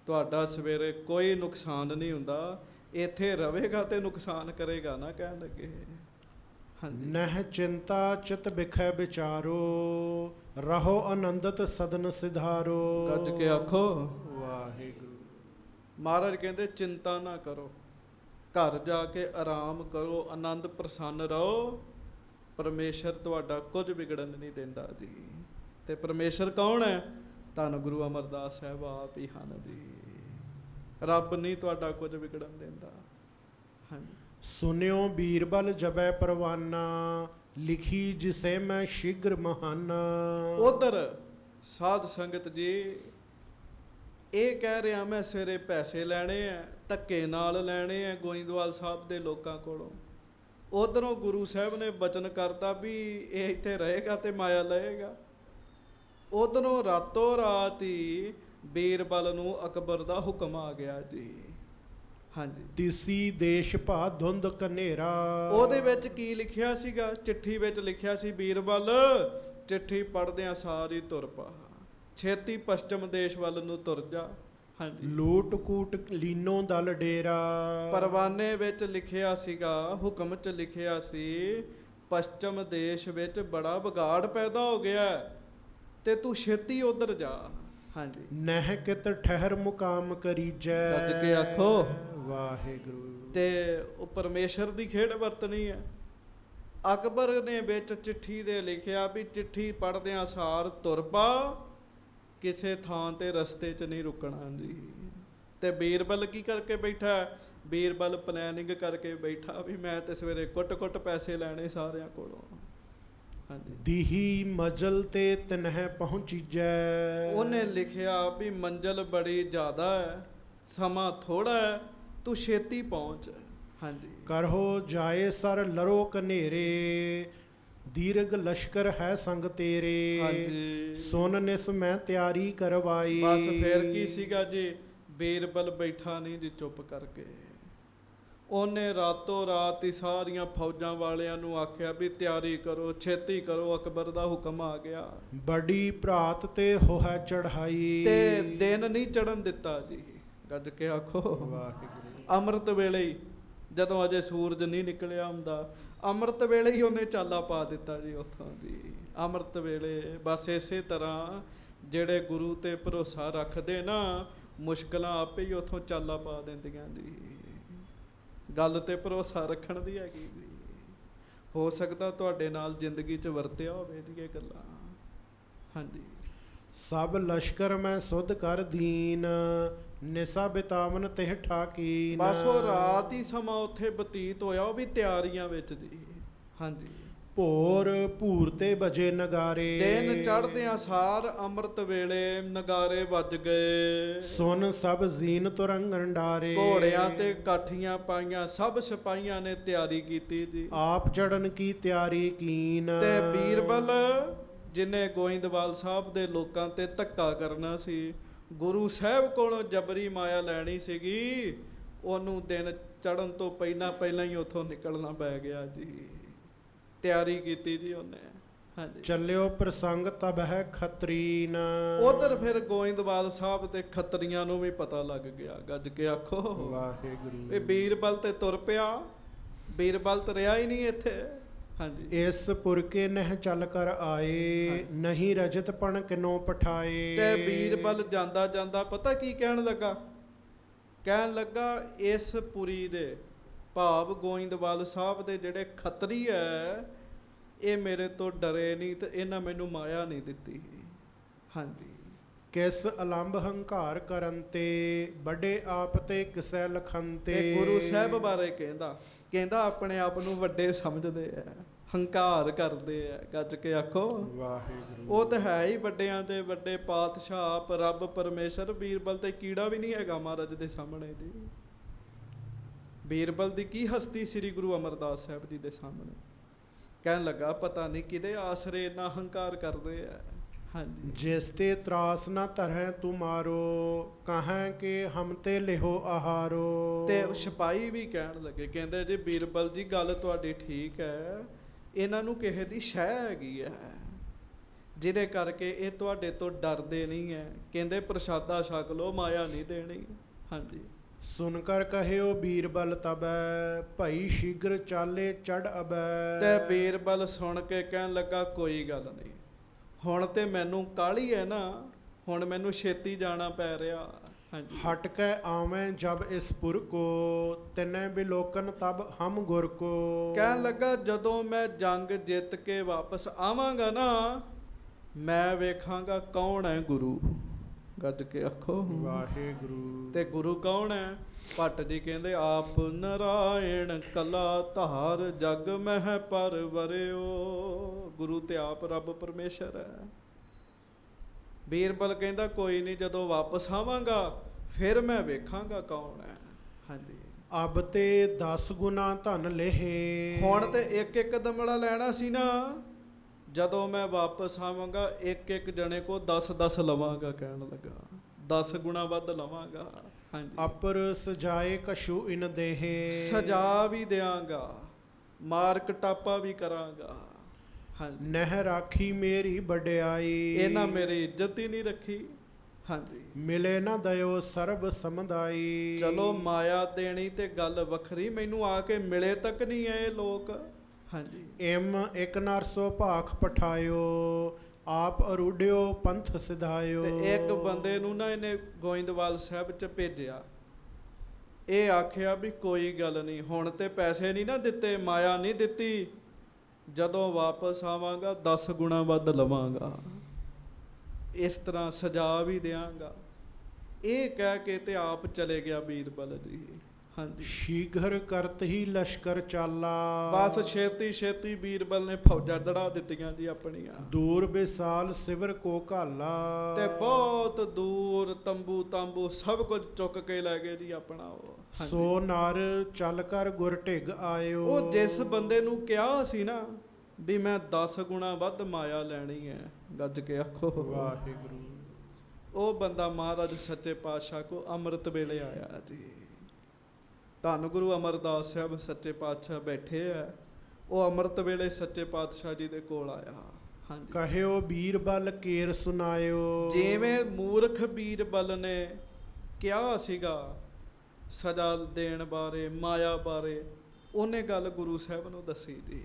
ਤੁਹਾਡਾ ਸਵੇਰੇ ਕੋਈ ਨੁਕਸਾਨ ਨਹੀਂ ਹੁੰਦਾ, ਇੱਥੇ ਰਵੇਗਾ ਤੇ ਨੁਕਸਾਨ ਕਰੇਗਾ ਨਾ। ਕਹਿਣ ਲੱਗੇ ਹਾਂਜੀ ਨਹਿ ਚਿੰਤਾ ਚਿਤ ਬਿਖੈ ਵਿਚਾਰੋ, ਰਹੋ ਆਨੰਦਤ ਸਦਨ ਸਿਧਾਰੋ। ਗੱਜ ਕੇ ਆਖੋ ਵਾਹਿਗੁਰੂ। ਮਹਾਰਾਜ ਕਹਿੰਦੇ ਚਿੰਤਾ ਨਾ ਕਰੋ, ਘਰ ਜਾ ਕੇ ਆਰਾਮ ਕਰੋ, ਆਨੰਦ ਪ੍ਰਸੰਨ ਰਹੋ। ਪਰਮੇਸ਼ਰ ਤੁਹਾਡਾ ਕੁਝ ਵਿਗੜਨ ਨਹੀਂ ਦਿੰਦਾ ਜੀ। ਤੇ ਪਰਮੇਸ਼ਰ ਕੌਣ ਹੈ? ਧੰਨ ਗੁਰੂ ਅਮਰਦਾਸ ਸਾਹਿਬ ਆਪ ਹੀ ਹਨ ਜੀ। ਰੱਬ ਨਹੀਂ ਤੁਹਾਡਾ ਕੁਝ ਵਿਗੜਨ ਦਿੰਦਾ। ਹਾਂਜੀ ਸੁਨਿਓ ਬੀਰਬਲ ਜਬੈ ਪਰਵਾਨਾ, ਲਿਖੀ ਜਿਸੇ ਮੈਂ ਸ਼ੀਘਰ ਮਹਾਨਾ। ਉਧਰ ਸਾਧ ਸੰਗਤ ਜੀ ਇਹ ਕਹਿ ਰਿਹਾ ਮੈਂ ਸਵੇਰੇ ਪੈਸੇ ਲੈਣੇ ਆ, ਧੱਕੇ ਨਾਲ ਲੈਣੇ ਆ ਗੋਇੰਦਵਾਲ ਸਾਹਿਬ ਦੇ ਲੋਕਾਂ ਕੋਲੋਂ। ਉਧਰੋਂ ਗੁਰੂ ਸਾਹਿਬ ਨੇ ਬਚਨ ਕਰਤਾ ਵੀ ਇਹ ਇੱਥੇ ਰਹੇਗਾ ਤੇ ਮਾਇਆ ਲਏਗਾ। ਉਧਰੋਂ ਰਾਤੋਂ ਰਾਤ ਹੀ ਬੀਰਬਲ ਨੂੰ ਅਕਬਰ ਦਾ ਹੁਕਮ ਆ ਗਿਆ ਜੀ। ਹਾਂਜੀ ਤਿਸੀ ਦੇਸ਼ ਭਾ ਧੁੰਦ ਕਨੇਰਾ। ਉਹਦੇ ਵਿੱਚ ਕੀ ਲਿਖਿਆ ਸੀਗਾ? ਚਿੱਠੀ ਵਿੱਚ ਲਿਖਿਆ ਸੀ, ਬੀਰਬਲ ਚਿੱਠੀ ਪੜ੍ਹਦਿਆਂ ਸਾਰੀ ਤੁਰ ਪਾ, ਛੇਤੀ ਪਸ਼ਚਮ ਦੇਸ਼ ਵੱਲ ਨੂੰ ਤੁਰ ਜਾ। ਹਾਂਜੀ ਲੂਟ ਕੂਟ ਲੀਨੋ ਦਲ ਡੇਰਾ। ਪਰਵਾਨੇ ਵਿੱਚ ਲਿਖਿਆ ਸੀਗਾ, ਹੁਕਮ 'ਚ ਲਿਖਿਆ ਸੀ ਪਸ਼ਚਮ ਦੇਸ਼ ਵਿੱਚ ਬੜਾ ਵਿਗਾੜ ਪੈਦਾ ਹੋ ਗਿਆ ਤੇ ਤੂੰ ਛੇਤੀ ਉਧਰ ਜਾ। ਹਾਂਜੀ ਨਹਿ ਕਿਤ ਠਹਿਰ ਮੁਕਾਮ ਕਰੀਜੈ। ਗੱਜ ਕੇ ਆਖੋ ਵਾਹਿਗੁਰੂ। ਤੇ ਉਹ ਪਰਮੇਸ਼ਰ ਦੀ ਖੇਡ ਵਰਤਣੀ ਹੈ। ਅਕਬਰ ਨੇ ਵਿੱਚ ਚਿੱਠੀ ਦੇ ਲਿਖਿਆ ਵੀ ਚਿੱਠੀ ਪੜ੍ਹਦਿਆਂ ਸਾਰ ਤੁਰ ਪਾ, ਕਿਸੇ ਥਾਂ ਤੇ ਰਸਤੇ 'ਚ ਨਹੀਂ ਰੁਕਣਾ ਜੀ। ਤੇ ਬੀਰਬਲ ਕੀ ਕਰਕੇ ਬੈਠਾ? ਬੀਰਬਲ ਪਲੈਨਿੰਗ ਕਰਕੇ ਬੈਠਾ ਵੀ ਮੈਂ ਤੇ ਸਵੇਰੇ ਕੁੱਟ ਪੈਸੇ ਲੈਣੇ ਸਾਰਿਆਂ ਕੋਲੋਂ। ਹਾਂਜੀ ਦੀਹੀ ਮਜਲ ਤੇ ਤਨਹਿ ਪਹੁੰਚੀਜੈ। ਉਹਨੇ ਲਿਖਿਆ ਵੀ ਮੰਜ਼ਲ ਬੜੀ ਜ਼ਿਆਦਾ ਹੈ, ਸਮਾਂ ਥੋੜਾ ਹੈ, ਤੂੰ ਛੇਤੀ ਪਹੁੰਚ। ਹਾਂਜੀ ਕਰਹੋ ਜਾਏ ਸਰ ਲਰੋ ਕਨੇਰੇ, ਦੀਰਘ ਲਸ਼ਕਰ ਹੈ ਸੰਗ ਤੇਰੇ। ਹਾਂਜੀ ਸੁਨ ਨਿਸ ਮੈਂ ਤਿਆਰੀ ਕਰਵਾਈ। ਬਸ ਫੇਰ ਕੀ ਸੀਗਾ ਜੀ? ਬੀਰਬਲ ਬੈਠਾ ਨਹੀਂ ਜੀ ਚੁੱਪ ਕਰਕੇ। ਉਹਨੇ ਰਾਤੋਂ ਰਾਤ ਹੀ ਸਾਰੀਆਂ ਫੌਜਾਂ ਵਾਲਿਆਂ ਨੂੰ ਆਖਿਆ ਵੀ ਤਿਆਰੀ ਕਰੋ, ਛੇਤੀ ਕਰੋ, ਅਕਬਰ ਦਾ ਹੁਕਮ ਆ ਗਿਆ। ਬੜੀ ਭਰਾਤ ਤੇ ਹੋਹੈ ਚੜ੍ਹਾਈ। ਤੇ ਦਿਨ ਨਹੀਂ ਚੜਨ ਦਿੱਤਾ ਜੀ। ਗੱਜ ਕੇ ਆਖੋ ਵਾਹਿਗੁਰੂ। ਅੰਮ੍ਰਿਤ ਵੇਲੇ ਹੀ, ਜਦੋਂ ਅਜੇ ਸੂਰਜ ਨਹੀਂ ਨਿਕਲਿਆ ਹੁੰਦਾ, ਅੰਮ੍ਰਿਤ ਵੇਲੇ ਹੀ ਉਹਨੇ ਚਾਲਾ ਪਾ ਦਿੱਤਾ ਜੀ ਉੱਥੋਂ ਜੀ। ਅੰਮ੍ਰਿਤ ਵੇਲੇ ਬਸ ਇਸੇ ਤਰ੍ਹਾਂ ਜਿਹੜੇ ਗੁਰੂ ਤੇ ਭਰੋਸਾ ਰੱਖਦੇ ਨਾ, ਮੁਸ਼ਕਲਾਂ ਆਪੇ ਹੀ ਉੱਥੋਂ ਚਾਲਾ ਪਾ ਦਿੰਦੀਆਂ ਜੀ। ਗੱਲ ਤੇ ਭਰੋਸਾ ਰੱਖਣ ਦੀ ਹੈਗੀ ਜੀ। ਹੋ ਸਕਦਾ ਤੁਹਾਡੇ ਨਾਲ ਜ਼ਿੰਦਗੀ 'ਚ ਵਰਤਿਆ ਹੋਵੇ ਜੀ ਇਹ ਗੱਲਾਂ। ਹਾਂਜੀ ਸਭ ਲਸ਼ਕਰ ਮੈਂ ਸੁਧ ਕਰ ਦੀਨ, ਨਿਸਾ ਬਿਤਾਵਨ ਤਿਹ ਠਾਕੀਨ। ਬਸ ਉਹ ਰਾਤ ਹੀ ਸਮਾਂ ਉੱਥੇ ਬਤੀਤ ਹੋਇਆ, ਉਹ ਵੀ ਤਿਆਰੀਆਂ ਵਿੱਚ ਜੀ। ਹਾਂਜੀ ਭੋਰ ਭੂਰ ਤੇ ਬਜੇ ਨਗਾਰੇ। ਦਿਨ ਚੜ੍ਹਦਿਆਂ ਸਾਰ ਅੰਮ੍ਰਿਤ ਵੇਲੇ ਨਗਾਰੇ ਵੱਜ ਗਏ। ਸੁਨ ਸਭ ਜ਼ੀਨ ਤੁਰੰਗਨ ਡਾਰੇ। ਘੋੜਿਆਂ ਤੇ ਕਾਠੀਆਂ ਪਾਈਆਂ, ਸਭ ਸਿਪਾਹੀਆਂ ਨੇ ਤਿਆਰੀ ਕੀਤੀ ਜੀ। ਆਪ ਚੜਨ ਕੀ ਤਿਆਰੀ ਕੀਨ। ਤੇ ਬੀਰਬਲ ਜਿਨੇ ਗੋਇੰਦਵਾਲ ਸਾਹਿਬ ਦੇ ਲੋਕਾਂ ਤੇ ਧੱਕਾ ਕਰਨਾ ਸੀ, ਗੁਰੂ ਸਾਹਿਬ ਕੋਲੋਂ ਜਬਰੀ ਮਾਇਆ ਲੈਣੀ ਸੀਗੀ, ਉਹਨੂੰ ਦਿਨ ਚੜਨ ਤੋਂ ਪਹਿਲਾਂ ਹੀ ਉੱਥੋਂ ਨਿਕਲਣਾ ਪੈ ਗਿਆ ਜੀ। ਤਿਆਰੀ ਕੀਤੀ ਜੀ ਉਹਨੇ। ਹਾਂਜੀ ਚੱਲਿਓ ਪ੍ਰਸੰਗ ਤਬ ਹੈ ਖੱਤਰੀਨ। ਉਧਰ ਫਿਰ ਗੋਇੰਦਵਾਲ ਸਾਹਿਬ ਤੇ ਖੱਤਰੀਆਂ ਨੂੰ ਵੀ ਪਤਾ ਲੱਗ ਗਿਆ। ਗੱਜ ਕੇ ਆਖੋ ਵਾਹਿਗੁਰੂ। ਇਹ ਬੀਰਬਲ ਤੇ ਤੁਰ ਪਿਆ, ਬੀਰਬਲ ਤੇ ਰਿਹਾ ਹੀ ਨਹੀਂ ਇੱਥੇ। ਹਾਂਜੀ ਇਸ ਪੁਰਕੇ ਨਹਿ ਚੱਲ ਕਰ ਆਏ, ਨਹੀਂ ਰਜਤ ਪਣ ਕਿਨੋ ਪਠਾਏ। ਤੇ ਬੀਰਬਲ ਜਾਂਦਾ ਜਾਂਦਾ ਪਤਾ ਕੀ ਕਹਿਣ ਲੱਗਾ? ਕਹਿਣ ਲੱਗਾ ਇਸ ਪੁਰੀ ਦੇ ਭਾਵ ਗੋਇੰਦਵਾਲ ਸਾਹਿਬ ਦੇ ਜਿਹੜੇ ਖੱਤਰੀ ਹੈ, ਇਹ ਮੇਰੇ ਤੋਂ ਡਰੇ ਨਹੀਂ ਤੇ ਇਹਨਾਂ ਮੈਨੂੰ ਮਾਇਆ ਨਹੀਂ ਦਿੱਤੀ। ਹਾਂਜੀ ਕਿਸ ਅਲੰਭ ਹੰਕਾਰ ਕਰਨ ਤੇ, ਵੱਡੇ ਆਪ ਤੇ ਕਿਸੈ ਲਖਨ ਤੇ। ਤੇ ਗੁਰੂ ਸਾਹਿਬ ਬਾਰੇ ਕਹਿੰਦਾ ਆਪਣੇ ਆਪ ਨੂੰ ਵੱਡੇ ਸਮਝਦੇ ਆ, ਹੰਕਾਰ ਕਰਦੇ ਆ। ਗੱਜ ਕੇ ਆਖੋ ਵਾਹਿਗੁਰੂ। ਉਹ ਤਾਂ ਹੈ ਹੀ ਵੱਡਿਆਂ ਦੇ ਵੱਡੇ ਪਾਤਸ਼ਾਹ, ਰੱਬ ਪਰਮੇਸ਼ਰ। ਬੀਰਬਲ ਤੇ ਕੀੜਾ ਵੀ ਨਹੀਂ ਹੈਗਾ ਮਹਾਰਾਜ ਦੇ ਸਾਹਮਣੇ ਜੀ। ਬੀਰਬਲ ਦੀ ਕੀ ਹਸਤੀ ਸ੍ਰੀ ਗੁਰੂ ਅਮਰਦਾਸ ਸਾਹਿਬ ਜੀ ਦੇ ਸਾਹਮਣੇ। ਕਹਿਣ ਲੱਗਾ ਪਤਾ ਨਹੀਂ ਕਿਹਦੇ ਆਸਰੇ ਇੰਨਾ ਹੰਕਾਰ ਕਰਦੇ ਆ। ਹਾਂਜੀ ਜਿਸ ਤੇ ਤਰਾਸ ਨਾ ਧਰੈ ਤੁਮਾਰੋ, ਕਹਾਂ ਕਿ ਹਮ ਤੇ ਲਿਹੋ ਆਹਾਰੋ। ਤੇ ਸਿਪਾਹੀ ਵੀ ਕਹਿਣ ਲੱਗੇ, ਕਹਿੰਦੇ ਜੀ ਬੀਰਬਲ ਜੀ ਗੱਲ ਤੁਹਾਡੀ ਠੀਕ ਹੈ, ਇਹਨਾਂ ਨੂੰ ਕਿਸੇ ਦੀ ਸ਼ੈ ਹੈਗੀ ਹੈ ਜਿਹਦੇ ਕਰਕੇ ਇਹ ਤੁਹਾਡੇ ਤੋਂ ਡਰਦੇ ਨਹੀਂ ਹੈ। ਕਹਿੰਦੇ ਪ੍ਰਸ਼ਾਦਾ ਛਕ ਲਓ, ਮਾਇਆ ਨਹੀਂ ਦੇਣੀ। ਹਾਂਜੀ ਸੁਨ ਕਰ ਕਹਿਓ ਬੀਰਬਲ ਤਬੈ ਭਈ ਸ਼ੀਘਰ ਚਾਲੇ ਚੜ ਅਬੈ। ਤੇ ਬੀਰਬਲ ਸੁਣ ਕੇ ਕਹਿਣ ਲੱਗਾ ਕੋਈ ਗੱਲ ਨਹੀਂ, ਹੁਣ ਤੇ ਮੈਨੂੰ ਕਾਹਲੀ ਹੈ ਨਾ, ਹੁਣ ਮੈਨੂੰ ਛੇਤੀ ਜਾਣਾ ਪੈ ਰਿਹਾ। ਹਾਂਜੀ ਹਟ ਕੇ ਆਵੇਂ ਜਬ ਇਸ ਪੁਰ ਕੋ ਤਿਨੈ ਬਿਲੋਕਨ ਤਬ ਹਮ ਗੁਰ ਕੋ। ਕਹਿਣ ਲੱਗਾ ਜਦੋਂ ਮੈਂ ਜੰਗ ਜਿੱਤ ਕੇ ਵਾਪਸ ਆਵਾਂਗਾ ਨਾ, ਮੈਂ ਵੇਖਾਂਗਾ ਕੌਣ ਹੈ ਗੁਰੂ। ਗੱਜ ਕੇ ਆਖੋ ਵਾਹਿਗੁਰੂ। ਤੇ ਗੁਰੂ ਕੌਣ ਹੈ? ਭੱਟ ਜੀ ਕਹਿੰਦੇ ਆਪ ਨਰਾਇਣ ਕਲਾ ਧਾਰ ਜਗ ਮਹਿ ਪਰਵਰਿਓ। ਗੁਰੂ ਤੇ ਆਪ ਰੱਬ ਪਰਮੇਸ਼ਰ ਹੈ। ਬੀਰਬਲ ਕਹਿੰਦਾ ਕੋਈ ਨਹੀਂ, ਜਦੋਂ ਵਾਪਸ ਆਵਾਂਗਾ ਫਿਰ ਮੈਂ ਵੇਖਾਂਗਾ ਕੌਣ ਹੈ। ਹਾਂਜੀ ਅਬ ਤੇ 10 ਗੁਣਾ ਧਨ ਲੇਹੇ। ਹੁਣ ਤੇ ਇੱਕ ਇੱਕ ਦਮੜਾ ਲੈਣਾ ਸੀ ਨਾ, ਜਦੋਂ ਮੈਂ ਵਾਪਸ ਆਵਾਂਗਾ ਇੱਕ ਇੱਕ ਜਣੇ ਕੋ 10-10 ਲਵਾਂਗਾ। ਕਹਿਣ ਲੱਗਾ 10 ਗੁਣਾ ਵੱਧ ਲਵਾਂਗਾ। ਹਾਂਜੀ ਅਪਰ ਸਜਾਏ ਕਛੂ ਇਨ ਦੇਹੇ। ਸਜਾ ਵੀ ਦਿਆਂਗਾ, ਮਾਰ ਕਟਾਪਾ ਵੀ ਕਰਾਂਗਾ। ਹਾਂਜੀ ਨਹਿ ਰਾਖੀ ਮੇਰੀ ਵਡਿਆਈ। ਇਹਨਾਂ ਮੇਰੀ ਇੱਜ਼ਤ ਹੀ ਨਹੀਂ ਰੱਖੀ। ਹਾਂਜੀ ਮਿਲੇ ਨਾ ਦਇਓ ਸਰਬ ਸਮਦਾਈ। ਚਲੋ ਮਾਇਆ ਦੇਣੀ ਤੇ ਗੱਲ ਵੱਖਰੀ, ਮੈਨੂੰ ਆ ਕੇ ਮਿਲੇ ਤੱਕ ਨਹੀਂ ਇਹ ਲੋਕ। ਹਾਂਜੀ ਇਮ ਇੱਕ ਨਰਸੋ ਭਾਖ ਪਠਾਇਓ ਆਪ ਅਰੂਡਿਓ ਪੰਥ ਸਿਧਾਇਓ। ਤੇ ਇੱਕ ਬੰਦੇ ਨੂੰ ਨਾ ਇਹਨੇ ਗੋਇੰਦਵਾਲ ਸਾਹਿਬ ਚ ਭੇਜਿਆ। ਇਹ ਆਖਿਆ ਵੀ ਕੋਈ ਗੱਲ ਨਹੀਂ, ਹੁਣ ਤੇ ਪੈਸੇ ਨਹੀਂ ਨਾ ਦਿੱਤੇ, ਮਾਇਆ ਨਹੀਂ ਦਿੱਤੀ, ਜਦੋਂ ਵਾਪਸ ਆਵਾਂਗਾ 10 ਗੁਣਾ ਵੱਧ ਲਵਾਂਗਾ, ਇਸ ਤਰ੍ਹਾਂ ਸਜਾ ਵੀ ਦਿਆਂਗਾ। ਇਹ ਕਹਿ ਕੇ ਤੇ ਆਪ ਚਲੇ ਗਿਆ ਬੀਰਬਲ ਜੀ। ਹਾਂਜੀ ਸ਼ੀਘਰ ਕਰਤ ਹੀ ਲਸ਼ਕਰ ਚਾਲਾ। ਬਸ ਛੇਤੀ ਛੇਤੀ ਬੀਰਬਲ ਨੇ ਫੌਜਾਂ ਦੜਾ ਦਿੱਤੀਆਂ ਜੀ ਆਪਣੀਆਂ। ਦੂਰ ਬਿਸਾਲ ਸਿਵਰ ਕੋ ਘਾਲਾ। ਤੇ ਬਹੁਤ ਦੂਰ ਤੰਬੂ ਤਾਂਬੂ ਸਭ ਕੁਝ ਚੁੱਕ ਕੇ ਲੈ ਗਏ ਜੀ ਆਪਣਾ ਉਹ। ਹਾਂਜੀ। ਸੋ ਨਰ ਚੱਲ ਕਰ ਗੁਰ ਢਿਗ ਆਇਓ। ਉਹ ਜਿਸ ਬੰਦੇ ਨੂੰ ਕਿਹਾ ਸੀ ਨਾ ਵੀ ਮੈਂ 10 ਗੁਣਾ ਵੱਧ ਮਾਇਆ ਲੈਣੀ ਹੈ, ਗੱਜ ਕੇ ਆਖੋ ਵਾਹਿਗੁਰੂ। ਉਹ ਬੰਦਾ ਮਹਾਰਾਜ ਸੱਚੇ ਪਾਤਸ਼ਾਹ ਕੋ ਅੰਮ੍ਰਿਤ ਵੇਲੇ ਆਇਆ ਜੀ। ਧੰਨ ਗੁਰੂ ਅਮਰਦਾਸ ਸਾਹਿਬ ਸੱਚੇ ਪਾਤਸ਼ਾਹ ਬੈਠੇ ਆ, ਉਹ ਅੰਮ੍ਰਿਤ ਵੇਲੇ ਸੱਚੇ ਪਾਤਸ਼ਾਹ ਜੀ ਦੇ ਕੋਲ ਆਇਆ। ਹਾਂਜੀ ਕਹਿਓ ਬੀਰਬਲ ਕੇਰ ਸੁਨਾਇਓ। ਜਿਵੇਂ ਮੂਰਖ ਬੀਰਬਲ ਨੇ ਕਿਹਾ ਸੀਗਾ ਸਜ਼ਾ ਦੇਣ ਬਾਰੇ, ਮਾਇਆ ਬਾਰੇ, ਉਹਨੇ ਗੱਲ ਗੁਰੂ ਸਾਹਿਬ ਨੂੰ ਦੱਸੀ ਜੀ।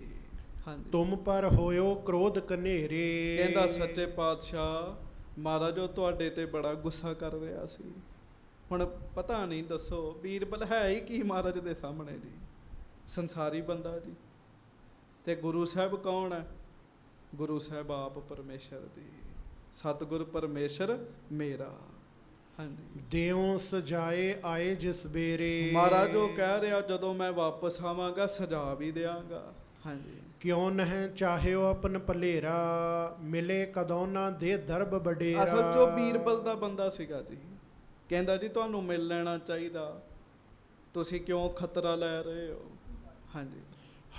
ਹਾਂਜੀ ਤੁਮ ਪਰ ਹੋਇਓ ਕ੍ਰੋਧ ਕਨੇਰੇ। ਕਹਿੰਦਾ ਸੱਚੇ ਪਾਤਸ਼ਾਹ ਮਹਾਰਾਜ ਉਹ ਤੁਹਾਡੇ ਤੇ ਬੜਾ ਗੁੱਸਾ ਕਰ ਰਿਹਾ ਸੀ। ਹੁਣ ਪਤਾ ਨਹੀਂ, ਦੱਸੋ ਬੀਰਬਲ ਹੈ ਹੀ ਕੀ ਮਹਾਰਾਜ ਦੇ ਸਾਹਮਣੇ ਜੀ? ਸੰਸਾਰੀ ਬੰਦਾ ਜੀ। ਤੇ ਗੁਰੂ ਸਾਹਿਬ ਕੌਣ ਹੈ? ਗੁਰੂ ਸਾਹਿਬ ਆਪ ਪਰਮੇਸ਼ਰ ਜੀ, ਸਤਿਗੁਰ ਪਰਮੇਸ਼ਰ ਮੇਰਾ। ਹਾਂਜੀ ਦਿਓ ਸਜਾਏ ਆਏ ਜਿਸ ਬੇਰੇ। ਮਹਾਰਾਜ ਉਹ ਕਹਿ ਰਿਹਾ ਜਦੋਂ ਮੈਂ ਵਾਪਸ ਆਵਾਂਗਾ ਸਜਾ ਵੀ ਦਿਆਂਗਾ। ਹਾਂਜੀ ਕਿਉਂ ਨਹਿ ਚਾਹਿਓ ਆਪਨ ਭਲੇਰਾ ਮਿਲੇ ਕਦੋਂ ਨਾ ਦੇ ਦਰਬ ਬਡੇਰਾ। ਅਸਲ ਚੋਂ ਬੀਰਬਲ ਦਾ ਬੰਦਾ ਸੀਗਾ ਜੀ। ਕਹਿੰਦਾ ਜੀ ਤੁਹਾਨੂੰ ਮਿਲ ਲੈਣਾ ਚਾਹੀਦਾ, ਤੁਸੀਂ ਕਿਉਂ ਖਤਰਾ ਲੈ ਰਹੇ ਹੋ? ਹਾਂਜੀ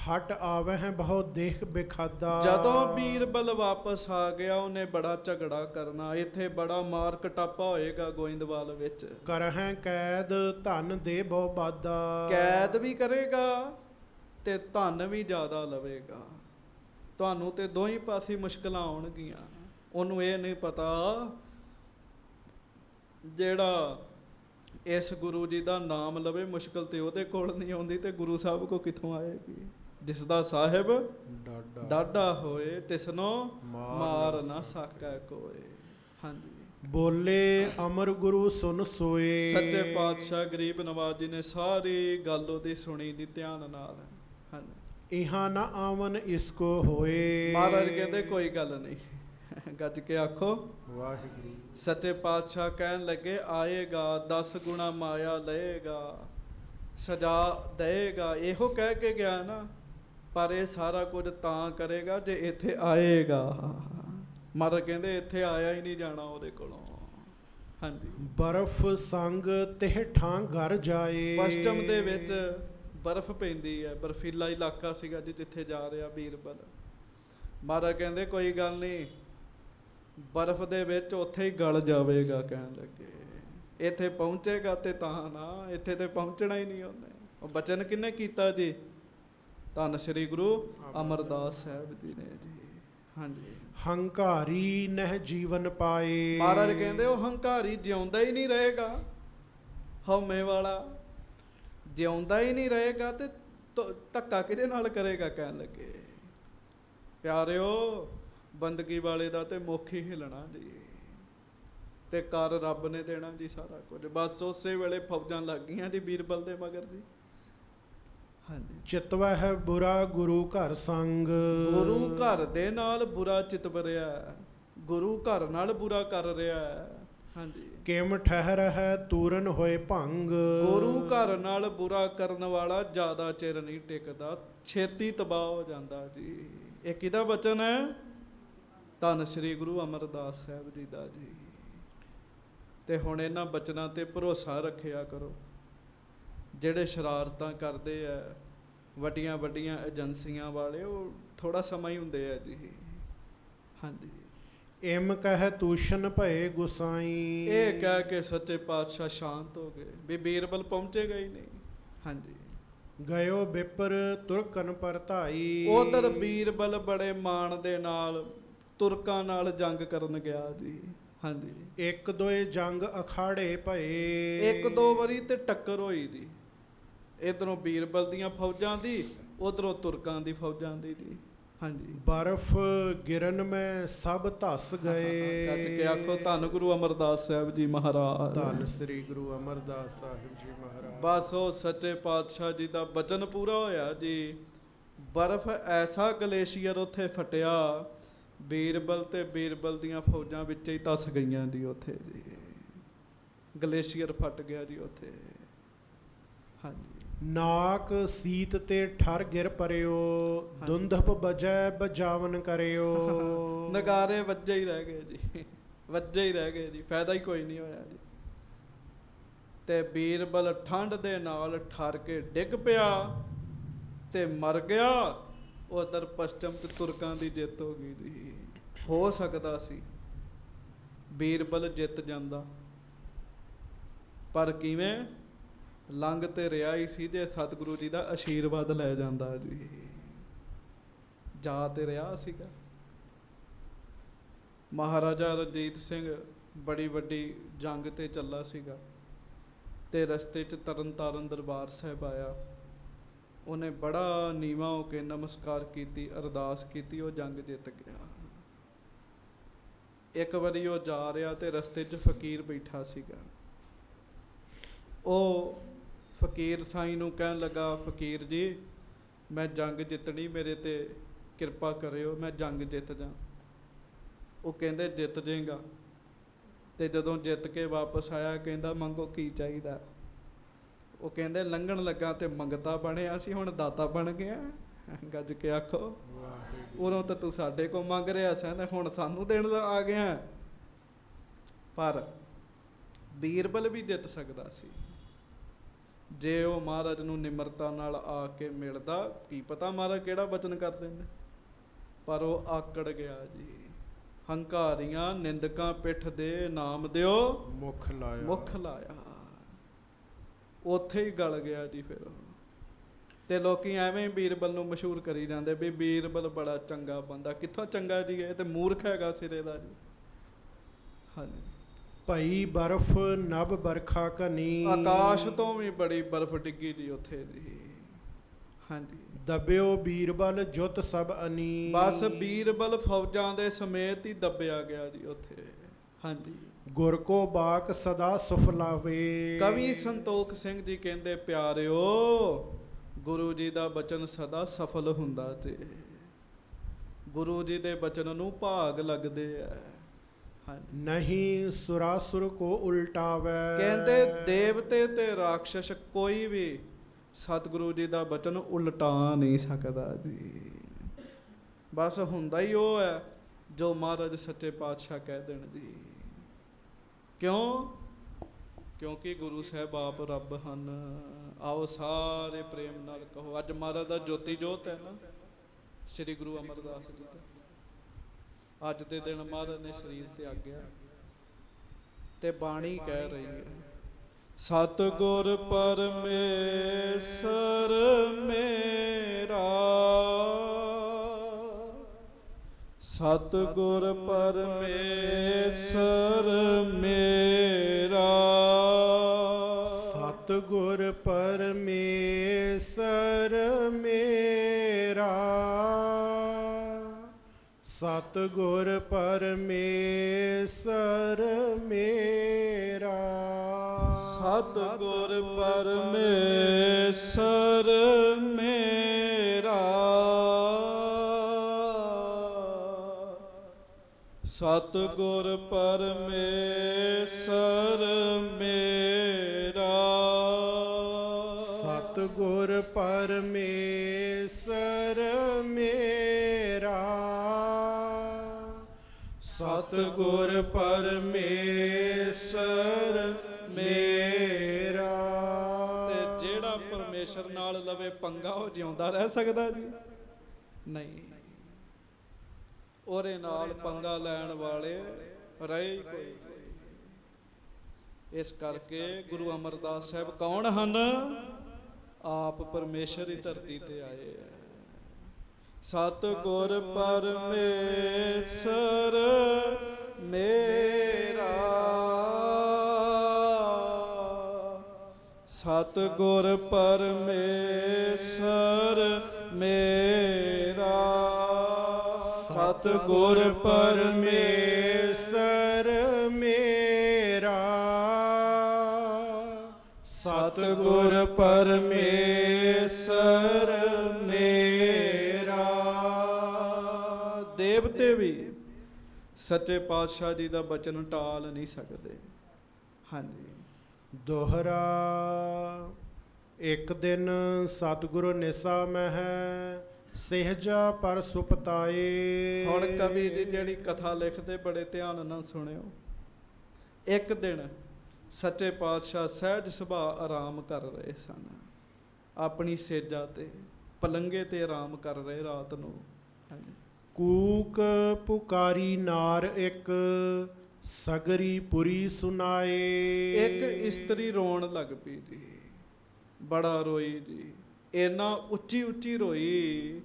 ਹਟ ਆਵੇ ਹੈ ਬਹੁਤ ਦੇਖ ਬੇਖਾਦਾ। ਜਦੋਂ ਬੀਰਬਲ ਵਾਪਸ ਆ ਗਿਆ ਉਹਨੇ ਬੜਾ ਝਗੜਾ ਕਰਨਾ, ਇੱਥੇ ਬੜਾ ਮਾਰ ਕਟਾਪਾ ਹੋਏਗਾ ਗੋਇੰਦਵਾਲ ਵਿੱਚ। ਕਰਹਿ ਕੈਦ ਧਨ ਦੇ ਬਹੁ ਬਾਦਾ। ਕੈਦ ਵੀ ਕਰੇਗਾ ਤੇ ਧਨ ਵੀ ਜ਼ਿਆਦਾ ਲਵੇਗਾ। ਤੁਹਾਨੂੰ ਤੇ ਦੋਹੀਂ ਪਾਸੇ ਮੁਸ਼ਕਲਾਂ ਆਉਣਗੀਆਂ। ਉਹਨੂੰ ਇਹ ਨਹੀਂ ਪਤਾ ਜਿਹੜਾ ਇਸ ਗੁਰੂ ਜੀ ਦਾ ਨਾਮ ਲਵੇ ਮੁਸ਼ਕਲ ਤੇ ਉਹਦੇ ਕੋਲ ਨਹੀਂ ਆਉਂਦੀ, ਤੇ ਗੁਰੂ ਸਾਹਿਬ ਕੋ ਕਿੱਥੋਂ ਆਏਗੀ? ਜਿਸ ਦਾ ਸਾਹਿਬ ਡਾਢਾ ਹੋਏ ਤਿਸਨੋਂ ਮਾਰ ਨਾ ਸਕੈ ਕੋਏ। ਹਾਂਜੀ ਬੋਲੇ ਅਮਰ ਗੁਰੂ ਸੁਨ ਸੋਏ। ਸੱਚੇ ਪਾਤਸ਼ਾਹ ਗਰੀਬ ਨਵਾਜ਼ ਜੀ ਨੇ ਸਾਰੀ ਗੱਲ ਉਹਦੀ ਸੁਣੀ ਦੀ ਧਿਆਨ ਨਾਲ। ਹਾਂਜੀ ਇਹਾਂ ਨਾ ਆਵਨ ਇਸਕੋ ਹੋਏ। ਮਹਾਰਾਜ ਕਹਿੰਦੇ ਕੋਈ ਗੱਲ ਨਹੀਂ, ਗੱਜ ਕੇ ਆਖੋ ਵਾਹਿਗੁਰੂ। ਸੱਚੇ ਪਾਤਸ਼ਾਹ ਕਹਿਣ ਲੱਗੇ ਆਏਗਾ 10 ਗੁਣਾ ਮਾਇਆ ਲਏਗਾ, ਸਜਾ ਦੇਏਗਾ। ਇਹੋ ਕਹਿ ਕੇ ਗਿਆ ਨਾ, ਪਰ ਇਹ ਸਾਰਾ ਕੁਝ ਤਾਂ ਕਰੇਗਾ ਜੇ ਇੱਥੇ ਆਏਗਾ। ਮਹਾਰਾਜ ਕਹਿੰਦੇ ਇੱਥੇ ਆਇਆ ਹੀ ਨਹੀਂ ਜਾਣਾ ਉਹਦੇ ਕੋਲੋਂ। ਹਾਂਜੀ ਬਰਫ਼ ਸੰਗ ਤਿਹ ਠਾਂ ਘਰ ਜਾਏ। ਪਸ਼ਚਮ ਦੇ ਵਿੱਚ ਬਰਫ਼ ਪੈਂਦੀ ਹੈ, ਬਰਫੀਲਾ ਇਲਾਕਾ ਸੀਗਾ ਜੀ ਜਿੱਥੇ ਜਾ ਰਿਹਾ ਬੀਰਬਲ। ਮਹਾਰਾਜ ਕਹਿੰਦੇ ਕੋਈ ਗੱਲ ਨਹੀਂ, ਬਰਫ਼ ਦੇ ਵਿੱਚ ਉੱਥੇ ਹੀ ਗਲ ਜਾਵੇਗਾ। ਕਹਿਣ ਲੱਗੇ ਇੱਥੇ ਪਹੁੰਚੇਗਾ ਤੇ ਤਾਂ ਨਾ, ਇੱਥੇ ਤੇ ਪਹੁੰਚਣਾ ਹੀ ਨਹੀਂ ਉਹਨੇ। ਉਹ ਬਚਨ ਕਿਹਨੇ ਕੀਤਾ ਜੀ? ਧੰਨ ਸ੍ਰੀ ਗੁਰੂ ਅਮਰਦਾਸ ਸਾਹਿਬ ਜੀ ਨੇ ਜੀ। ਹਾਂਜੀ ਹੰਕਾਰੀ ਨਹਿ ਜੀਵਨ ਪਾਏ। ਮਹਾਰਾਜ ਕਹਿੰਦੇ ਉਹ ਹੰਕਾਰੀ ਜਿਉਂਦਾ ਹੀ ਨਹੀਂ ਰਹੇਗਾ। ਹਉਮੈ ਵਾਲਾ ਜਿਉਂਦਾ ਹੀ ਨਹੀਂ ਰਹੇਗਾ ਤੇ ਧੱਕਾ ਕਿਹਦੇ ਨਾਲ ਕਰੇਗਾ। ਕਹਿਣ ਲੱਗੇ ਪਿਆਰਿਓ ਬੰਦਗੀ ਵਾਲੇ ਦਾ ਤੇ ਮੁੱਖ ਹੀ ਹਿਲਣਾ ਜੀ, ਤੇ ਕਰ ਰੱਬ ਨੇ ਦੇਣਾ ਜੀ ਸਾਰਾ ਕੁਝ। ਬਸ ਉਸੇ ਵੇਲੇ ਫੌਜਾਂ ਲੱਗ ਗਈਆਂ ਜੀ ਬੀਰਬਲ ਦੇ ਮਗਰ ਜੀ। ਹਾਂਜੀ, ਚਿਤਵਹਿ ਬੁਰਾ ਗੁਰੂ ਘਰ ਸੰਗ। ਗੁਰੂ ਘਰ ਦੇ ਨਾਲ ਬੁਰਾ ਚਿਤਵਰਿਆ, ਗੁਰੂ ਘਰ ਨਾਲ ਬੁਰਾ ਕਰ ਰਿਹਾ। ਹਾਂਜੀ, ਕਿਮ ਠਹਿਰਹਿ ਤੂਰਨ ਹੋਏ ਭੰਗ। ਗੁਰੂ ਘਰ ਨਾਲ ਬੁਰਾ ਕਰਨ ਵਾਲਾ ਜ਼ਿਆਦਾ ਚਿਰ ਨਹੀਂ ਟਿਕਦਾ, ਛੇਤੀ ਤਬਾਹ ਹੋ ਜਾਂਦਾ ਜੀ। ਇਹ ਕਿਹਦਾ ਬਚਨ ਹੈ? ਧੰਨ ਸ੍ਰੀ ਗੁਰੂ ਅਮਰਦਾਸ ਸਾਹਿਬ ਜੀ ਦਾ ਜੀ। ਤੇ ਹੁਣ ਇਹਨਾਂ ਬਚਨਾਂ ਤੇ ਭਰੋਸਾ ਰੱਖਿਆ ਕਰੋ। ਜਿਹੜੇ ਸ਼ਰਾਰਤਾਂ ਕਰਦੇ ਆ ਵੱਡੀਆਂ ਵੱਡੀਆਂ ਏਜੰਸੀਆਂ ਵਾਲੇ, ਉਹ ਥੋੜਾ ਸਮਾਂ ਹੀ ਹੁੰਦੇ ਆ ਜੀ। ਹਾਂਜੀ, ਇਮ ਕਹਿ ਤੂਸ਼ਨ ਭਏ ਗੁਸਾਈ। ਇਹ ਕਹਿ ਕੇ ਸੱਚੇ ਪਾਤਸ਼ਾਹ ਸ਼ਾਂਤ ਹੋ ਗਏ ਵੀ ਬੀਰਬਲ ਪਹੁੰਚੇਗਾ ਹੀ ਨਹੀਂ। ਹਾਂਜੀ, ਗਇਓ ਬਿਪਰ ਤੁਰਕਨ ਪਰਤਾਈ। ਉਧਰ ਬੀਰਬਲ ਬੜੇ ਮਾਣ ਦੇ ਨਾਲ ਤੁਰਕਾਂ ਨਾਲ ਜੰਗ ਕਰਨ ਗਿਆ ਜੀ। ਹਾਂਜੀ, ਇੱਕ ਦੋਏ ਜੰਗ ਅਖਾੜੇ ਭਏ। ਇੱਕ ਦੋ ਵਾਰੀ ਤੇ ਟੱਕਰ ਹੋਈ ਜੀ, ਇਧਰੋਂ ਬੀਰਬਲ ਦੀਆਂ ਫੌਜਾਂ ਦੀ, ਉਧਰੋਂ ਤੁਰਕਾਂ ਦੀ ਫੌਜਾਂ ਦੀ ਜੀ। ਹਾਂਜੀ, ਬਰਫ਼ ਗਿਰਨ ਮੈਂ ਸਭ ਧਸ ਗਏ। ਕੱਜ ਕੇ ਆਖੋ ਧੰਨ ਗੁਰੂ ਅਮਰਦਾਸ ਸਾਹਿਬ ਜੀ ਮਹਾਰਾਜ। ਧੰਨ ਸ੍ਰੀ ਗੁਰੂ ਅਮਰਦਾਸ ਸਾਹਿਬ ਜੀ ਮਹਾਰਾਜ। ਬਸ ਉਹ ਸੱਚੇ ਪਾਤਸ਼ਾਹ ਜੀ ਦਾ ਬਚਨ ਪੂਰਾ ਹੋਇਆ ਜੀ। ਬਰਫ਼ ਐਸਾ ਗਲੇਸ਼ੀਅਰ ਉੱਥੇ ਫਟਿਆ, ਬੀਰਬਲ ਤੇ ਬੀਰਬਲ ਦੀਆਂ ਫੌਜਾਂ ਵਿੱਚ ਹੀ ਧਸ ਗਈਆਂ ਜੀ ਉੱਥੇ ਜੀ। ਗਲੇਸ਼ੀਅਰ ਫਟ ਗਿਆ ਜੀ ਉੱਥੇ। ਹਾਂਜੀ, ਨਾਕ ਸੀਤ ਤੇ ਠਰ ਗਿਰ ਪਰਿਓ। ਦੁੰਦਪ ਬਜੈ ਬਜਾਵਨ ਕਰਿਓ। ਨਗਾਰੇ ਵੱਜੇ ਹੀ ਰਹਿ ਗਏ ਜੀ, ਵੱਜੇ ਹੀ ਰਹਿ ਗਏ ਜੀ, ਫਾਇਦਾ ਹੀ ਕੋਈ ਨਹੀਂ ਹੋਇਆ ਜੀ। ਤੇ ਬੀਰਬਲ ਠੰਡ ਦੇ ਨਾਲ ਠਰ ਕੇ ਡਿੱਗ ਪਿਆ ਤੇ ਮਰ ਗਿਆ। ਉਧਰ ਪਸ਼ਚਮ ਤੇ ਤੁਰਕਾਂ ਦੀ ਜਿੱਤ ਹੋ ਗਈ ਜੀ। ਹੋ ਸਕਦਾ ਸੀ ਬੀਰਬਲ ਜਿੱਤ ਜਾਂਦਾ, ਪਰ ਕਿਵੇਂ? ਲੰਘ ਤੇ ਰਿਹਾ ਹੀ ਸੀ ਜੇ ਸਤਿਗੁਰੂ ਜੀ ਦਾ ਆਸ਼ੀਰਵਾਦ ਲੈ ਜਾਂਦਾ ਜੀ। ਜਾ ਤੇ ਰਿਹਾ ਸੀਗਾ। ਮਹਾਰਾਜਾ ਰਣਜੀਤ ਸਿੰਘ ਬੜੀ ਵੱਡੀ ਜੰਗ ਤੇ ਚੱਲਾ ਸੀਗਾ ਤੇ ਰਸਤੇ 'ਚ ਤਰਨ ਤਾਰਨ ਦਰਬਾਰ ਸਾਹਿਬ ਆਇਆ। ਉਹਨੇ ਬੜਾ ਨੀਵਾਂ ਹੋ ਕੇ ਨਮਸਕਾਰ ਕੀਤੀ, ਅਰਦਾਸ ਕੀਤੀ, ਉਹ ਜੰਗ ਜਿੱਤ ਗਿਆ। ਇੱਕ ਵਾਰੀ ਉਹ ਜਾ ਰਿਹਾ ਤੇ ਰਸਤੇ 'ਚ ਫਕੀਰ ਬੈਠਾ ਸੀਗਾ। ਉਹ ਫਕੀਰ ਸਾਈਂ ਨੂੰ ਕਹਿਣ ਲੱਗਾ, ਫਕੀਰ ਜੀ ਮੈਂ ਜੰਗ ਜਿੱਤਣੀ, ਮੇਰੇ ਤੇ ਕਿਰਪਾ ਕਰਿਓ, ਮੈਂ ਜੰਗ ਜਿੱਤ ਜਾ। ਉਹ ਕਹਿੰਦੇ ਜਿੱਤ ਜਾਏਗਾ। ਤੇ ਜਦੋਂ ਜਿੱਤ ਕੇ ਵਾਪਸ ਆਇਆ ਕਹਿੰਦਾ ਮੰਗੋ ਕੀ ਚਾਹੀਦਾ। ਉਹ ਕਹਿੰਦੇ ਲੰਘਣ ਲੱਗਾ ਤੇ ਮੰਗਤਾ ਬਣਿਆ ਸੀ, ਹੁਣ ਦਾਤਾ ਬਣ ਗਿਆ। ਗੱਜ ਕੇ ਆਖੋ ਉਦੋਂ ਤਾਂ ਤੂੰ ਸਾਡੇ ਕੋਲ ਮੰਗ ਰਿਹਾ ਸੀ ਤੇ ਹੁਣ ਸਾਨੂੰ ਦੇਣ ਦਾ ਆ ਗਿਆ। ਪਰ ਬੀਰਬਲ ਵੀ ਜਿੱਤ ਸਕਦਾ ਸੀ ਜੇ ਉਹ ਮਹਾਰਾਜ ਨੂੰ ਨਿਮਰਤਾ ਨਾਲ ਆ ਕੇ ਮਿਲਦਾ। ਕੀ ਪਤਾ ਮਹਾਰਾਜ ਕਿਹੜਾ ਬਚਨ ਕਰਦੇ ਨੇ, ਪਰ ਉਹ ਆਕੜ ਗਿਆ ਜੀ। ਹੰਕਾਰੀਆਂ ਨਿੰਦਕਾਂ ਪਿੱਠ ਦੇ ਨਾਮ ਦਿਓ ਮੁਖ ਲਾਇਆ, ਮੁਖ ਲਾਇਆ। ਉੱਥੇ ਹੀ ਗਲ ਗਿਆ ਜੀ। ਫਿਰ ਤੇ ਲੋਕੀ ਐਵੇਂ ਹੀ ਬੀਰਬਲ ਨੂੰ ਮਸ਼ਹੂਰ ਕਰੀ ਜਾਂਦੇ ਵੀ ਬੀਰਬਲ ਬੜਾ ਚੰਗਾ ਬੰਦਾ। ਕਿੱਥੋਂ ਚੰਗਾ ਜੀ, ਇਹ ਤੇ ਮੂਰਖ ਹੈਗਾ ਸਿਰੇ ਦਾ ਜੀ। ਹਾਂਜੀ, ਭਈ ਬਰਫ਼ ਨਭ ਬਰਖਾ ਘਨੀ। ਆਕਾਸ਼ ਤੋਂ ਵੀ ਬੜੀ ਬਰਫ਼ ਡਿੱਗੀ ਜੀ ਉੱਥੇ ਜੀ। ਹਾਂਜੀ, ਦਬਿਓ ਬੀਰਬਲ ਜੁੱਤ ਸਭ ਅਨੀ। ਬਸ ਬੀਰਬਲ ਫੌਜਾਂ ਦੇ ਸਮੇਤ ਹੀ ਦੱਬਿਆ ਗਿਆ ਜੀ ਉੱਥੇ। ਹਾਂਜੀ, ਗੁਰ ਕੋ ਬਾਕ ਸਦਾ ਸੁਫ ਲਾਵੇ। ਕਵੀ ਸੰਤੋਖ ਸਿੰਘ ਜੀ ਕਹਿੰਦੇ ਪਿਆਰਿਓ ਗੁਰੂ ਜੀ ਦਾ ਬਚਨ ਸਦਾ ਸਫਲ ਹੁੰਦਾ ਤੇ ਗੁਰੂ ਜੀ ਦੇ ਬਚਨ ਨੂੰ ਭਾਗ ਲੱਗਦੇ ਆ। ਨਹੀਂ ਸੁਰਾਸੁਰ ਕੋ ਉਲਟਾਵੇ। ਕਹਿੰਦੇ ਦੇਵਤੇ ਤੇ ਰਾਖਸ਼ ਕੋਈ ਵੀ ਸਤਿਗੁਰੂ ਜੀ ਦਾ ਬਚਨ ਉਲਟਾ ਨਹੀਂ ਸਕਦਾ ਜੀ। ਬਸ ਹੁੰਦਾ ਹੀ ਉਹ ਹੈ ਜੋ ਮਹਾਰਾਜ ਸੱਚੇ ਪਾਤਸ਼ਾਹ ਕਹਿ ਦੇਣ ਜੀ। ਕਿਉਂ? ਕਿਉਂਕਿ ਗੁਰੂ ਸਾਹਿਬ ਆਪ ਰੱਬ ਹਨ। ਆਓ ਸਾਰੇ ਪ੍ਰੇਮ ਨਾਲ ਕਹੋ। ਅੱਜ ਮਹਾਰਾਜ ਦਾ ਜੋਤੀ ਜੋਤ ਹੈ ਨਾ, ਸ੍ਰੀ ਗੁਰੂ ਅਮਰਦਾਸ ਜੀ ਦਾ। ਅੱਜ ਦੇ ਦਿਨ ਮਹਾਰਾਜ ਨੇ ਸਰੀਰ ਤਿਆਗਿਆ ਤੇ ਬਾਣੀ ਕਹਿ ਰਹੀ ਹੈ, ਸਤਿਗੁਰ ਪਰਮੇਸ਼ਰ ਮੇਰਾ, ਸਤਿਗੁਰ ਪਰਮੇਸ਼ਰ ਮੇਰਾ, ਸਤਿਗੁਰ ਪਰਮੇਸ਼ਰ ਮੇਰਾ, ਸਤਿਗੁਰ ਪਰਮੇਸ਼ਰ ਮੇਰਾ, ਸਤਿਗੁਰ ਪਰਮੇਸ਼ਰ ਮੇਰਾ, ਸਤਿਗੁਰ ਪਰਮੇਸ਼ਰ ਮੇਰਾ, ਸਤਿਗੁਰ ਪਰਮੇਸ਼ਰ ਮੇਰਾ, ਸਤਿਗੁਰ ਪਰਮੇਸ਼ਰ ਮੇਰਾ। ਤੇ ਜਿਹੜਾ ਪਰਮੇਸ਼ਰ ਨਾਲ ਲਵੇ ਪੰਗਾ ਉਹ ਜਿਉਂਦਾ ਰਹਿ ਸਕਦਾ ਜੀ? ਨਹੀਂ, ਉਹਦੇ ਨਾਲ ਪੰਗਾ ਲੈਣ ਵਾਲੇ ਰਹੇ ਹੀ ਕੋਈ ਨਹੀਂ। ਇਸ ਕਰਕੇ ਗੁਰੂ ਅਮਰਦਾਸ ਸਾਹਿਬ ਕੌਣ ਹਨ? ਆਪ ਪਰਮੇਸ਼ਰ ਹੀ ਧਰਤੀ ਤੇ ਆਏ ਹੈ। ਸਤਿਗੁਰ ਪਰਮੇਸ਼ਰ ਮੇਰਾ, ਸਤਿਗੁਰ ਪਰਮੇਸ਼ਰ ਮੇਰਾ, ਸਤਿਗੁਰ ਪਰਮੇਸ਼ਰ ਮੇਰਾ, ਸਤਿਗੁਰ ਪਰਮੇਸ਼ਰ ਮੇਰਾ। ਦੇਵਤੇ ਵੀ ਸੱਚੇ ਪਾਤਸ਼ਾਹ ਜੀ ਦਾ ਬਚਨ ਟਾਲ ਨਹੀਂ ਸਕਦੇ। ਹਾਂਜੀ। ਦੋਹਰਾ। ਇੱਕ ਦਿਨ ਸਤਿਗੁਰੂ ਨਿਸਾ ਮਹਿ ਸਹਿਜਾ ਪਰ ਸੁਪਤਾਏ। ਹੁਣ ਕਵੀ ਜੀ ਜਿਹੜੀ ਕਥਾ ਲਿਖਦੇ ਬੜੇ ਧਿਆਨ ਨਾਲ ਸੁਣਿਓ। ਇੱਕ ਦਿਨ ਸੱਚੇ ਪਾਤਸ਼ਾਹ ਸਹਿਜ ਸੁਭਾਅ ਆਰਾਮ ਕਰ ਰਹੇ ਸਨ, ਆਪਣੀ ਸੇਜਾ ਤੇ ਪਲੰਗੇ ਤੇ ਆਰਾਮ ਕਰ ਰਹੇ ਰਾਤ ਨੂੰ। ਕੂਕ ਪੁਕਾਰੀ ਨਾਰ ਇੱਕ ਸਗਰੀ ਪੁਰੀ ਸੁਨਾਏ। ਇੱਕ ਇਸਤਰੀ ਰੋਣ ਲੱਗ ਪਈ ਜੀ, ਬੜਾ ਰੋਈ ਜੀ, ਇੰਨਾ ਉੱਚੀ ਉੱਚੀ ਰੋਈ,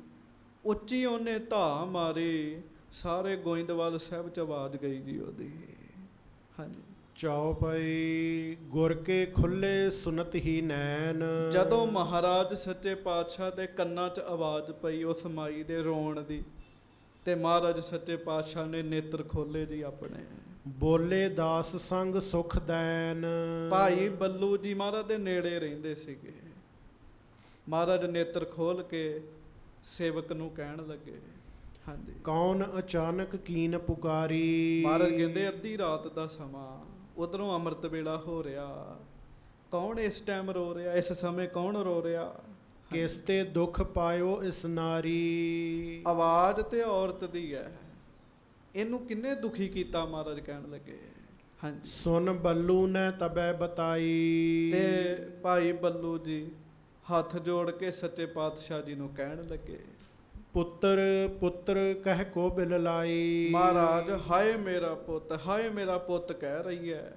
ਉੱਚੀ ਉਹਨੇ ਧਾ ਮਾਰੀ, ਸਾਰੇ ਗੋਇੰਦਵਾਲ ਸਾਹਿਬ ਚ ਆਵਾਜ਼ ਗਈ ਜੀ ਉਹਦੀ। ਹਾਂਜੀ। ਚੌਪਈ ਗੁਰ ਕੇ ਖੁੱਲੇ ਸੁਨਤ ਹੀ ਨੈਣ। ਜਦੋਂ ਮਹਾਰਾਜ ਸੱਚੇ ਪਾਤਸ਼ਾਹ ਦੇ ਕੰਨਾਂ 'ਚ ਆਵਾਜ਼ ਪਈ ਉਸ ਮਾਈ ਦੇ ਰੋਣ ਦੀ, ਤੇ ਮਹਾਰਾਜ ਸੱਚੇ ਪਾਤਸ਼ਾਹ ਨੇ ਨੇਤਰ ਖੋਲੇ ਜੀ ਆਪਣੇ। ਬੋਲੇ ਦਾਸ ਸੰਗ ਸੁਖ ਦੈਨ। ਭਾਈ ਬੱਲੂ ਜੀ ਮਹਾਰਾਜ ਦੇ ਨੇੜੇ ਰਹਿੰਦੇ ਸੀਗੇ। ਮਹਾਰਾਜ ਨੇਤਰ ਖੋਲ ਕੇ ਸੇਵਕ ਨੂੰ ਕਹਿਣ ਲੱਗੇ। ਹਾਂਜੀ। ਕੌਣ ਅਚਾਨਕ ਕੀਨ ਪੁਕਾਰੀ। ਮਹਾਰਾਜ ਕਹਿੰਦੇ ਅੱਧੀ ਰਾਤ ਦਾ ਸਮਾਂ, ਉਧਰੋਂ ਅੰਮ੍ਰਿਤ ਵੇਲਾ ਹੋ ਰਿਹਾ, ਕੌਣ ਇਸ ਟਾਈਮ ਰੋ ਰਿਹਾ, ਇਸ ਸਮੇਂ ਕੌਣ ਰੋ ਰਿਹਾ? ਕਿਸ ਤੇ ਦੁੱਖ ਪਾਇਓ ਇਸ ਨਾਰੀ। ਆਵਾਜ਼ ਤੇ ਔਰਤ ਦੀ ਹੈ, ਇਹਨੂੰ ਕਿੰਨੇ ਦੁਖੀ ਕੀਤਾ? ਮਹਾਰਾਜ ਕਹਿਣ ਲੱਗੇ। ਹਾਂਜੀ। ਸੁਨ ਬੱਲੂ ਨੇ ਤਬੈ ਬਤਾਈ। ਤੇ ਭਾਈ ਬੱਲੂ ਜੀ ਹੱਥ ਜੋੜ ਕੇ ਸੱਚੇ ਪਾਤਸ਼ਾਹ ਜੀ ਨੂੰ ਕਹਿਣ ਲੱਗੇ, ਪੁੱਤਰ ਪੁੱਤਰ ਕਹਿ ਕੋ ਬਿਲ ਲਾਈ। ਮਹਾਰਾਜ ਹਾਏ ਮੇਰਾ ਪੁੱਤ, ਹਾਏ ਮੇਰਾ ਪੁੱਤ ਕਹਿ ਰਹੀ ਹੈ।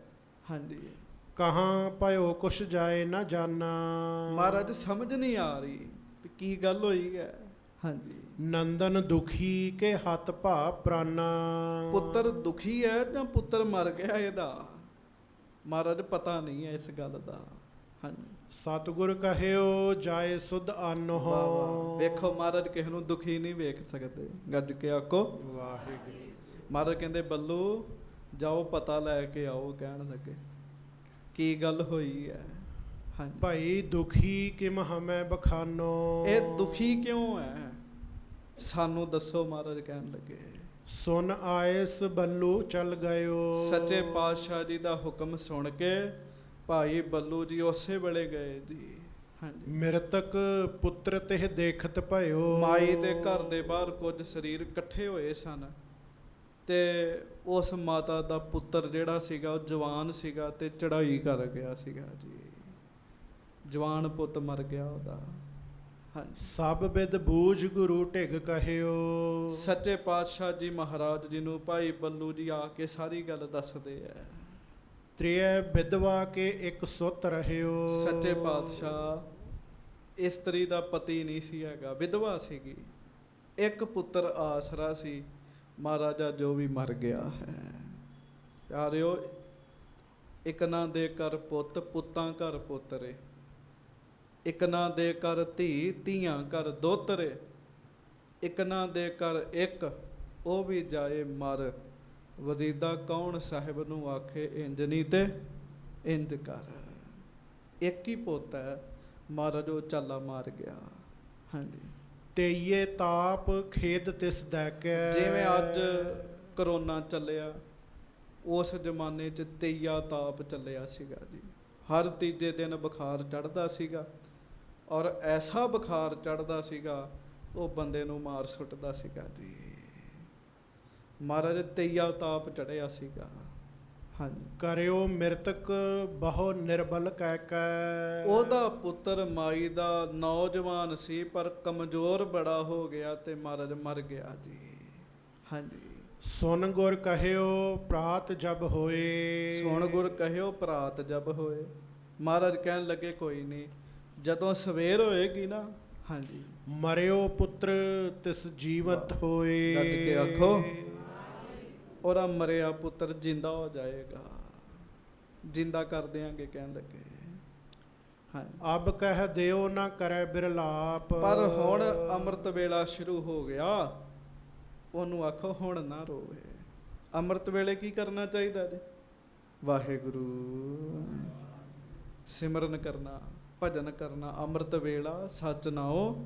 ਹਾਂਜੀ। ਕਹਾਂ ਭਇਓ ਕੁਛ ਜਾਏ ਨਾ ਜਾਨਾ। ਮਹਾਰਾਜ ਸਮਝ ਨਹੀਂ ਆ ਰਹੀ ਵੀ ਕੀ ਗੱਲ ਹੋਈ ਹੈ। ਹਾਂਜੀ। ਨੰਦਨ ਦੁਖੀ ਕੇ ਹੱਥ ਭਾ ਪ੍ਰਾਨਾ। ਪੁੱਤਰ ਦੁਖੀ ਹੈ ਜਾਂ ਪੁੱਤਰ ਮਰ ਗਿਆ ਇਹਦਾ? ਮਹਾਰਾਜ ਪਤਾ ਨਹੀਂ ਹੈ ਇਸ ਗੱਲ ਦਾ। ਹਾਂਜੀ। ਸਤਿਗੁਰ ਕਹਿਓ ਜਾਏ ਸੁਧ ਆਨੋ। ਵੇਖੋ ਮਹਾਰਾਜ ਕਿਸੇ ਨੂੰ ਦੁਖੀ ਨਹੀਂ ਵੇਖ ਸਕਦੇ। ਗੱਜ ਕੇ ਆਖੋ ਵਾਹਿਗੁਰੂ। ਮਹਾਰਾਜ ਕਹਿੰਦੇ ਬੱਲੂ ਜਾਓ ਪਤਾ ਲੈ ਕੇ ਆਓ। ਕਹਿਣ ਲੱਗੇ ਕੀ ਗੱਲ ਹੋਈ ਹੈ? ਹਾਂਜੀ। ਭਾਈ ਦੁਖੀ ਕਿਮ ਹਮੈ ਬਖਾਨੋ। ਇਹ ਦੁਖੀ ਕਿਉਂ ਹੈ, ਸਾਨੂੰ ਦੱਸੋ। ਮਹਾਰਾਜ ਕਹਿਣ ਲੱਗੇ ਸੁਨ ਆਇਸ ਬੱਲੂ ਚਲ ਗਇਓ। ਸੱਚੇ ਪਾਤਸ਼ਾਹ ਜੀ ਦਾ ਹੁਕਮ ਸੁਣ ਕੇ ਭਾਈ ਬੱਲੂ ਜੀ ਉਸੇ ਵੇਲੇ ਗਏ ਜੀ। ਹਾਂਜੀ। ਮਿਰਤਕ ਪੁੱਤਰ ਤਿਹ ਦੇਖਤ ਭਇਓ। ਮਾਈ ਦੇ ਘਰ ਦੇ ਬਾਹਰ ਕੁਝ ਸਰੀਰ ਇਕੱਠੇ ਹੋਏ ਸਨ, ਤੇ ਉਸ ਮਾਤਾ ਦਾ ਪੁੱਤਰ ਜਿਹੜਾ ਸੀਗਾ ਉਹ ਜਵਾਨ ਸੀਗਾ ਤੇ ਚੜ੍ਹਾਈ ਕਰ ਗਿਆ ਸੀਗਾ ਜੀ। ਜਵਾਨ ਪੁੱਤ ਮਰ ਗਿਆ ਉਹਦਾ। ਹਾਂਜੀ। ਸਭ ਬਿਦ ਬੂਝ ਗੁਰੂ ਢਿਗ ਕਹਿਓ। ਸੱਚੇ ਪਾਤਸ਼ਾਹ ਜੀ ਮਹਾਰਾਜ ਜੀ ਨੂੰ ਭਾਈ ਬੱਲੂ ਜੀ ਆ ਕੇ ਸਾਰੀ ਗੱਲ ਦੱਸਦੇ ਆ। ਤ੍ਰਿਐ ਵਿਧਵਾ ਕੇ ਇੱਕ ਸੁਤ ਰਹਿਓ। ਸੱਚੇ ਪਾਤਸ਼ਾਹ ਇਸਤਰੀ ਦਾ ਪਤੀ ਨਹੀਂ ਸੀ ਹੈਗਾ, ਵਿਧਵਾ ਸੀਗੀ, ਇੱਕ ਪੁੱਤਰ ਆਸਰਾ ਸੀ, ਮਹਾਰਾਜਾ ਜੋ ਵੀ ਮਰ ਗਿਆ ਹੈ। ਪਿਆਰਿਓ ਇਕ ਨਾ ਦੇ ਕਰ ਪੁੱਤ ਪੁੱਤਾਂ ਘਰ ਪੋਤਰੇ, ਇਕ ਨਾ ਦੇ ਕਰ ਧੀ ਧੀਆਂ ਘਰ ਦੋਤਰੇ, ਇਕ ਨਾ ਦੇ ਕਰ ਇੱਕ ਉਹ ਵੀ ਜਾਏ ਮਰ, ਵਦੀਦਾ ਕੌਣ ਸਾਹਿਬ ਨੂੰ ਆਖੇ ਇੰਜ ਨਹੀਂ ਤੇ ਇੰਜ ਕਰ। ਇੱਕ ਹੀ ਪੁੱਤ ਹੈ, ਮਹਾਰਾਜ ਉਹ ਚਾਲਾ ਮਾਰ ਗਿਆ। ਹਾਂਜੀ, ਤੇਈਏ ਤਾਪ ਖੇਦ ਤਿਸ ਦੈਕੈ। ਜਿਵੇਂ ਅੱਜ ਕਰੋਨਾ ਚੱਲਿਆ, ਉਸ ਜ਼ਮਾਨੇ 'ਚ ਤੇਈਆ ਤਾਪ ਚੱਲਿਆ ਸੀਗਾ ਜੀ। ਹਰ ਤੀਜੇ ਦਿਨ ਬੁਖਾਰ ਚੜ੍ਹਦਾ ਸੀਗਾ, ਔਰ ਐਸਾ ਬੁਖਾਰ ਚੜ੍ਹਦਾ ਸੀਗਾ ਉਹ ਬੰਦੇ ਨੂੰ ਮਾਰ ਸੁੱਟਦਾ ਸੀਗਾ ਜੀ। ਮਹਾਰਾਜ ਤੇਈਆ ਤਾਪ ਚੜ੍ਹਿਆ ਸੀਗਾ। ਹਾਂਜੀ, ਕਰਿਓ ਮਿਰਤਕ ਬਹੁ ਨਿਰਬਲ ਕਹਿ ਕੈ। ਉਹਦਾ ਪੁੱਤਰ ਮਾਈ ਦਾ ਨੌਜਵਾਨ ਸੀ, ਪਰ ਕਮਜ਼ੋਰ ਬੜਾ ਹੋ ਗਿਆ ਤੇ ਮਹਾਰਾਜ ਮਰ ਗਿਆ ਜੀ। ਹਾਂਜੀ, ਸੁਨ ਗੁਰ ਕਹਿਓ ਪ੍ਰਾਤ ਜਬ ਹੋਏ। ਸੁਣ ਗੁਰ ਕਹਿਓ ਪ੍ਰਾਤ ਜਬ ਹੋਏ। ਮਹਾਰਾਜ ਕਹਿਣ ਲੱਗੇ ਕੋਈ ਨਹੀਂ, ਜਦੋਂ ਸਵੇਰ ਹੋਏਗੀ ਨਾ, ਹਾਂਜੀ, ਮਰਿਓ ਪੁੱਤਰ ਤਿਸ ਜੀਵਤ ਹੋਏ। ਗੱਜ ਕੇ ਆਖੋ, ਉਹਦਾ ਮਰਿਆ ਪੁੱਤਰ ਜਿੰਦਾ ਹੋ ਜਾਏਗਾ, ਜਿੰਦਾ ਕਰ ਦਿਆਂਗੇ ਕਹਿਣ ਲੱਗੇ। ਹਾਂਜੀ, ਅਬ ਕਹਿ ਦਿਓ ਨਾ ਕਰੈ ਬਿਰਲਾਪ। ਪਰ ਹੁਣ ਅੰਮ੍ਰਿਤ ਵੇਲਾ ਸ਼ੁਰੂ ਹੋ ਗਿਆ, ਉਹਨੂੰ ਆਖੋ ਹੁਣ ਨਾ ਰੋਵੇ। ਅੰਮ੍ਰਿਤ ਵੇਲੇ ਕੀ ਕਰਨਾ ਚਾਹੀਦਾ ਜੀ? ਵਾਹਿਗੁਰੂ ਸਿਮਰਨ ਕਰਨਾ, ਭਜਨ ਕਰਨਾ। ਅੰਮ੍ਰਿਤ ਵੇਲਾ ਸੱਚ ਨਾਉ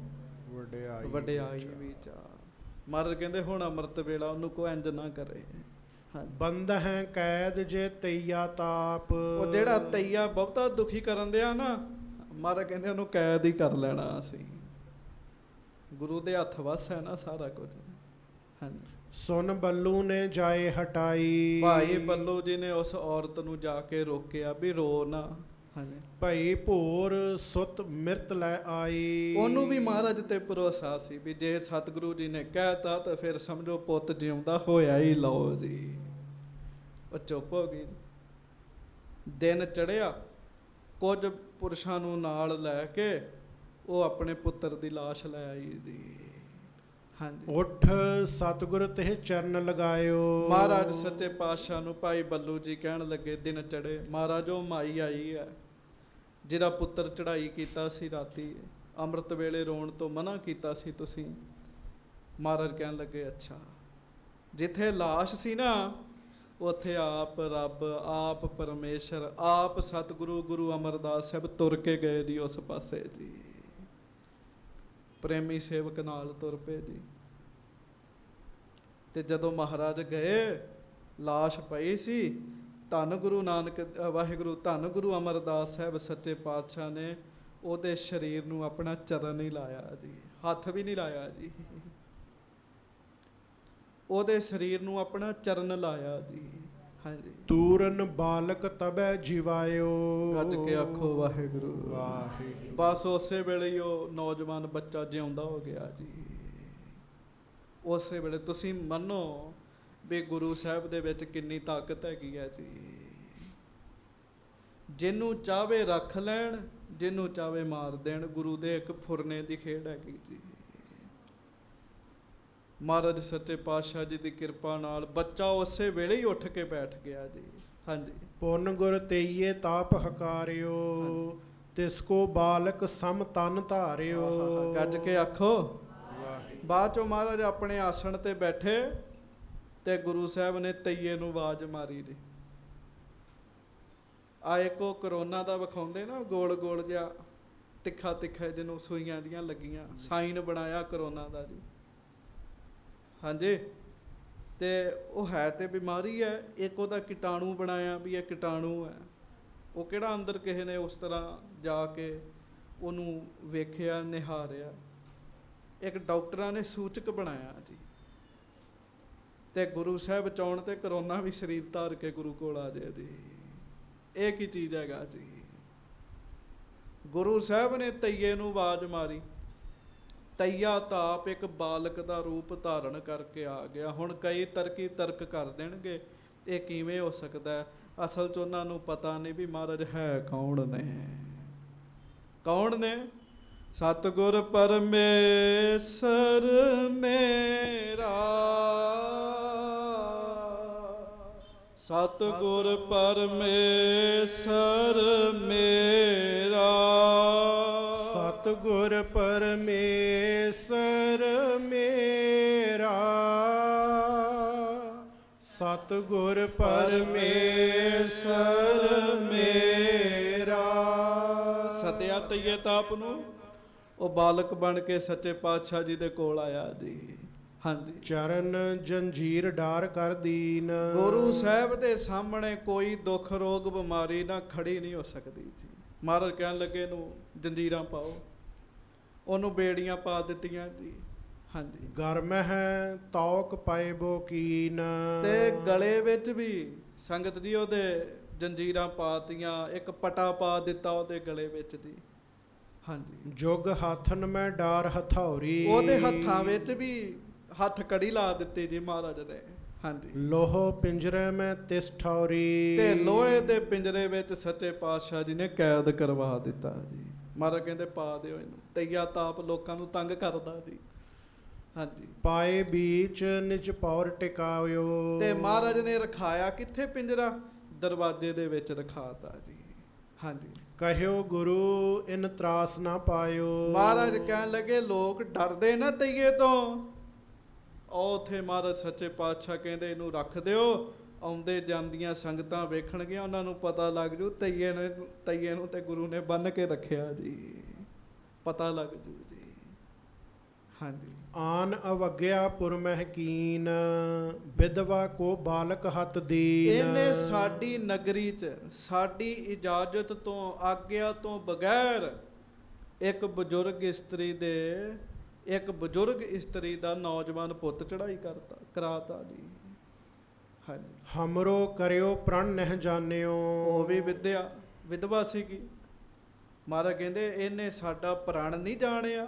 ਵਡਿਆਈ ਵਿਚਾਰ। ਮਹਾਰਾਜ ਕਹਿੰਦੇ ਹੁਣ ਅੰਮ੍ਰਿਤ ਵੇਲਾ, ਉਹਨੂੰ ਕੋਈ ਇੰਜ ਨਾ ਕਰੇ। ਬੰਦ ਹੈ ਕੈਦ ਜੇ ਤਈਆ ਤਾਪ। ਉਹ ਜਿਹੜਾ ਤਈਆ ਬਹੁਤਾ ਦੁਖੀ ਕਰਨ ਦਿਆ ਨਾ, ਮਹਾਰਾਜ ਕਹਿੰਦੇ ਉਹਨੂੰ ਕੈਦ ਹੀ ਕਰ ਲੈਣਾ ਅਸੀਂ। ਗੁਰੂ ਦੇ ਹੱਥ ਵੱਸ ਹੈ ਨਾ ਸਾਰਾ ਕੁਝ। ਹਾਂਜੀ, ਸੁਨ ਬੱਲੂ ਨੇ ਜਾਏ ਹਟਾਈ। ਭਾਈ ਬੱਲੂ ਜੀ ਨੇ ਉਸ ਔਰਤ ਨੂੰ ਜਾ ਕੇ ਰੋਕਿਆ ਵੀ ਰੋ ਨਾ। ਹਾਂਜੀ, ਭਈ ਭੋਰ ਸੁਤ ਮਿਰਤ ਲੈ ਆਈ। ਉਹਨੂੰ ਵੀ ਮਹਾਰਾਜ ਤੇ ਭਰੋਸਾ ਸੀ ਵੀ ਜੇ ਸਤਿਗੁਰੂ ਜੀ ਨੇ ਕਹਿਤਾ ਤਾਂ ਫਿਰ ਸਮਝੋ ਪੁੱਤ ਜਿਉਂਦਾ ਹੋਇਆ ਹੀ ਲਓ ਜੀ। ਉਹ ਚੁੱਪ ਹੋ ਗਈ। ਦਿਨ ਚੜ੍ਹਿਆ, ਕੁਝ ਪੁਰਸ਼ਾਂ ਨੂੰ ਨਾਲ ਲੈ ਕੇ ਉਹ ਆਪਣੇ ਪੁੱਤਰ ਦੀ ਲਾਸ਼ ਲੈ ਆਈ ਜੀ। ਹਾਂਜੀ, ਉੱਠ ਸਤਿਗੁਰ ਤੇ ਚਰਨ ਲਗਾਇਓ। ਮਹਾਰਾਜ ਸੱਚੇ ਪਾਤਸ਼ਾਹ ਨੂੰ ਭਾਈ ਬੱਲੂ ਜੀ ਕਹਿਣ ਲੱਗੇ ਦਿਨ ਚੜ੍ਹੇ, ਮਹਾਰਾਜ ਉਹ ਮਾਈ ਆਈ ਹੈ ਜਿਹਦਾ ਪੁੱਤਰ ਚੜ੍ਹਾਈ ਕੀਤਾ ਸੀ ਰਾਤੀ, ਅੰਮ੍ਰਿਤ ਵੇਲੇ ਰੋਣ ਤੋਂ ਮਨਾ ਕੀਤਾ ਸੀ ਤੁਸੀਂ। ਮਹਾਰਾਜ ਕਹਿਣ ਲੱਗੇ ਅੱਛਾ। ਜਿੱਥੇ ਲਾਸ਼ ਸੀ ਨਾ, ਉੱਥੇ ਆਪ ਰੱਬ, ਆਪ ਪਰਮੇਸ਼ਰ, ਆਪ ਸਤਿਗੁਰੂ ਗੁਰੂ ਅਮਰਦਾਸ ਸਾਹਿਬ ਤੁਰ ਕੇ ਗਏ ਜੀ ਉਸ ਪਾਸੇ ਜੀ। ਪ੍ਰੇਮੀ ਸੇਵਕ ਨਾਲ ਤੁਰ ਪਏ ਜੀ। ਤੇ ਜਦੋਂ ਮਹਾਰਾਜ ਗਏ, ਲਾਸ਼ ਪਈ ਸੀ। ਧੰਨ ਗੁਰੂ ਨਾਨਕ ਵਾਹਿਗੁਰੂ ਧੰਨ ਗੁਰੂ ਅਮਰਦਾਸ ਸਾਹਿਬ ਸੱਚੇ ਪਾਤਸ਼ਾਹ ਨੇ ਉਹਦੇ ਸਰੀਰ ਨੂੰ ਆਪਣਾ ਚਰਨ ਨਹੀਂ ਲਾਇਆ ਜੀ, ਹੱਥ ਵੀ ਨਹੀਂ ਲਾਇਆ ਜੀ। ਉਹਦੇ ਸਰੀਰ ਨੂੰ ਆਪਣਾ ਚਰਨ ਲਾਇਆ ਜੀ। ਹਾਂਜੀ, ਤੂਰਨ ਬਾਲਕ ਤਬੈ ਜਿਵਾਇਓ। ਗੱਜ ਕੇ ਆਖੋ ਵਾਹਿਗੁਰੂ ਵਾਹਿਗੁਰੂ। ਬਸ ਉਸੇ ਵੇਲੇ ਹੀ ਉਹ ਨੌਜਵਾਨ ਬੱਚਾ ਜਿਉਂਦਾ ਹੋ ਗਿਆ ਜੀ। ਉਸੇ ਵੇਲੇ ਤੁਸੀਂ ਮੰਨੋ ਵੀ ਗੁਰੂ ਸਾਹਿਬ ਦੇ ਵਿੱਚ ਕਿੰਨੀ ਤਾਕਤ ਹੈਗੀ ਹੈ ਜੀ। ਜਿਹਨੂੰ ਚਾਹਵੇ ਰੱਖ ਲੈਣ, ਜਿਹਨੂੰ ਚਾਹਵੇ ਮਾਰ ਦੇਣ। ਗੁਰੂ ਦੇ ਇੱਕ ਫੁਰਨੇ ਦੀ ਖੇਡ ਹੈਗੀ ਜੀ। ਮਹਾਰਾਜ ਸੱਚੇ ਪਾਤਸ਼ਾਹ ਜੀ ਦੀ ਕਿਰਪਾ ਨਾਲ ਬੱਚਾ ਉਸੇ ਵੇਲੇ ਹੀ ਉੱਠ ਕੇ ਬੈਠ ਗਿਆ ਜੀ। ਹਾਂਜੀ, ਪੁੰਨ ਗੁਰ ਤੇਈਏ ਤਾਪ ਹਕਾਰਿਓ। ਤਿਸ ਕੋ ਬਾਲਕ ਸਮ ਤਨ ਧਾਰਿਓ। ਗੱਜ ਕੇ ਆਖੋ। ਬਾਅਦ ਚੋਂ ਮਹਾਰਾਜ ਆਪਣੇ ਆਸਣ ਤੇ ਬੈਠੇ ਤੇ ਗੁਰੂ ਸਾਹਿਬ ਨੇ ਤਈਏ ਨੂੰ ਆਵਾਜ਼ ਮਾਰੀ ਜੀ। ਆ ਇੱਕ ਉਹ ਕਰੋਨਾ ਦਾ ਵਿਖਾਉਂਦੇ ਨਾ, ਗੋਲ ਗੋਲ ਜਿਹਾ ਤਿੱਖਾ ਤਿੱਖਾ ਜਿਹਨੂੰ ਸੂਈਆਂ ਦੀਆਂ ਲੱਗੀਆਂ, ਸਾਈਨ ਬਣਾਇਆ ਕਰੋਨਾ ਦਾ ਜੀ। ਹਾਂਜੀ, ਤੇ ਉਹ ਹੈ ਤੇ ਬਿਮਾਰੀ ਹੈ, ਇੱਕ ਉਹਦਾ ਕੀਟਾਣੂ ਬਣਾਇਆ ਵੀ ਇਹ ਕੀਟਾਣੂ ਹੈ। ਉਹ ਕਿਹੜਾ ਅੰਦਰ ਕਿਸੇ ਨੇ ਉਸ ਤਰ੍ਹਾਂ ਜਾ ਕੇ ਉਹਨੂੰ ਵੇਖਿਆ, ਨਿਹਾਰਿਆ। ਇੱਕ ਡਾਕਟਰਾਂ ਨੇ ਸੂਚਕ ਬਣਾਇਆ ਜੀ। ਤੇ ਗੁਰੂ ਸਾਹਿਬ ਚਾਹੁਣ ਤੇ ਕਰੋਨਾ ਵੀ ਸਰੀਰ ਧਾਰ ਕੇ ਗੁਰੂ ਕੋਲ ਆ ਜਾਏ ਜੀ। ਇਹ ਕੀ ਚੀਜ਼ ਹੈਗਾ ਜੀ। ਗੁਰੂ ਸਾਹਿਬ ਨੇ ਤਈਏ ਨੂੰ ਆਵਾਜ਼ ਮਾਰੀ। ਤਈਆ ਤਾਪ ਇੱਕ ਬਾਲਕ ਦਾ ਰੂਪ ਧਾਰਨ ਕਰਕੇ ਆ ਗਿਆ। ਹੁਣ ਕਈ ਤਰਕ ਕਰ ਦੇਣਗੇ ਇਹ ਕਿਵੇਂ ਹੋ ਸਕਦਾ। ਅਸਲ 'ਚ ਉਹਨਾਂ ਨੂੰ ਪਤਾ ਨਹੀਂ ਵੀ ਮਹਾਰਾਜ ਹੈ ਕੌਣ ਨੇ। ਕੌਣ ਨੇ? ਸਤਿਗੁਰ ਪਰਮੇਸ਼ਰ ਮੇਰਾ, ਸਤਿਗੁਰ ਪਰਮੇਸ਼ਰ ਮੇਰਾ। ਸਤਿਗੁਰ ਪਰਮੇਸ਼ਰ ਮੇਰਾ। ਸਤਿਗੁਰ ਪਰਮੇਸ਼ਰ ਮੇਰਾ। ਸਤਿਆ ਤਈਏ ਤਾਪ ਨੂੰ ਉਹ ਬਾਲਕ ਬਣ ਕੇ ਸੱਚੇ ਪਾਤਸ਼ਾਹ ਜੀ ਦੇ ਕੋਲ ਆਇਆ ਜੀ। ਹਾਂਜੀ, ਚਰਨ ਜੰਜੀਰ ਡਾਰ ਕਰ ਦੀਨ। ਗੁਰੂ ਸਾਹਿਬ ਦੇ ਸਾਹਮਣੇ ਕੋਈ ਦੁੱਖ ਰੋਗ ਬਿਮਾਰੀ ਨਾ ਖੜੀ ਨਹੀਂ ਹੋ ਸਕਦੀ ਜੀ। ਮਹਾਰਾਜ ਕਹਿਣ ਲੱਗੇ ਨੂੰ ਜੰਜੀਰਾਂ ਪਾਓ, ਉਹਨੂੰ ਬੇੜੀਆਂ ਪਾ ਦਿੱਤੀਆਂ ਜੀ। ਹਾਂਜੀ, ਗਰਮ ਹੈ ਤੌਕ ਪਾਇਬੋ ਕੀਨ। ਤੇ ਗਲੇ ਵਿੱਚ ਵੀ ਸੰਗਤ ਜੀ ਉਹਦੇ ਜੰਜੀਰਾਂ ਪਾਤੀਆਂ, ਇੱਕ ਪਟਾ ਪਾ ਦਿੱਤਾ ਉਹਦੇ ਗਲੇ ਵਿੱਚ ਜੀ। ਹਾਂਜੀ, ਜੁਗ ਹੱਥਨ ਮੈਂ ਡਾਰ ਹਥੌਰੀ। ਉਹਦੇ ਹੱਥਾਂ ਵਿੱਚ ਵੀ ਹੱਥ ਕੜੀ ਲਾ ਦਿੱਤੀ ਜੀ ਮਹਾਰਾਜ ਨੇ। ਹਾਂਜੀ, ਲੋਹ ਪਿੰਜਰੇ ਮੈਂ ਤਿਸ ਠੌਰੀ। ਤੇ ਲੋਹੇ ਦੇ ਪਿੰਜਰੇ ਵਿੱਚ ਸੱਚੇ ਪਾਤਸ਼ਾਹ ਜੀ ਨੇ ਕੈਦ ਕਰਵਾ ਦਿੱਤਾ ਜੀ। ਮਹਾਰਾਜ ਕਹਿੰਦੇ ਪਾ ਦਿਓ ਇਹਨੂੰ, ਤਈਆ ਤਾਪ ਲੋਕਾਂ ਨੂੰ ਤੰਗ ਕਰਦਾ ਜੀ। ਹਾਂਜੀ, ਪਾਏ ਬੀਚ ਨਿਜ ਪੌਰ ਟਿਕਾਇਓ। ਤੇ ਮਹਾਰਾਜ ਨੇ ਰਖਾਇਆ ਕਿੱਥੇ ਪਿੰਜਰਾ? ਦਰਵਾਜ਼ੇ ਦੇ ਵਿੱਚ ਰਖਾਤਾ ਜੀ। ਹਾਂਜੀ, ਕਹਿਓ ਗੁਰੂ ਇਨ ਤਰਾਸ ਨਾ ਪਾਇਓ। ਮਹਾਰਾਜ ਕਹਿਣ ਲੱਗੇ ਲੋਕ ਡਰਦੇ ਨਾ ਤਈਏ ਤੋਂ। ਉਹ ਉੱਥੇ ਮਹਾਰਾਜ ਸੱਚੇ ਪਾਤਸ਼ਾਹ ਕਹਿੰਦੇ ਇਹਨੂੰ ਰੱਖ ਦਿਓ, ਆਉਂਦੇ ਜਾਂਦੀਆਂ ਸੰਗਤਾਂ ਵੇਖਣਗੀਆਂ, ਉਹਨਾਂ ਨੂੰ ਪਤਾ ਲੱਗ ਜੂ ਤਈਏ ਨੂੰ ਤੇ ਗੁਰੂ ਨੇ ਬੰਨ੍ਹ ਕੇ ਰੱਖਿਆ ਜੀ। ਪਤਾ ਲੱਗ ਜੂ ਜੀ। ਹਾਂਜੀ, ਆਨ ਅਵਗਿਆ ਪੁਰ ਮਹਿਕੀਨ। ਵਿਧਵਾ ਕੋ ਬਾਲਕ ਹੱਥ ਦੀਨ। ਇਹਨੇ ਸਾਡੀ ਨਗਰੀ 'ਚ ਸਾਡੀ ਇਜਾਜ਼ਤ ਤੋਂ ਆਗਿਆ ਤੋਂ ਬਗੈਰ ਇੱਕ ਬਜ਼ੁਰਗ ਇਸਤਰੀ ਦਾ ਨੌਜਵਾਨ ਪੁੱਤ ਚੜਾਈ ਕਰਾਤਾ ਜੀ। ਹਾਂਜੀ, ਹਮਰੋ ਕਰਿਓ ਪ੍ਰਣ ਨਹਿ ਜਾਣਿਓ। ਉਹ ਵੀ ਵਿਧਵਾ ਸੀਗੀ। ਮਹਾਰਾਜ ਕਹਿੰਦੇ ਇਹਨੇ ਸਾਡਾ ਪ੍ਰਾਣ ਨਹੀਂ ਜਾਣਿਆ।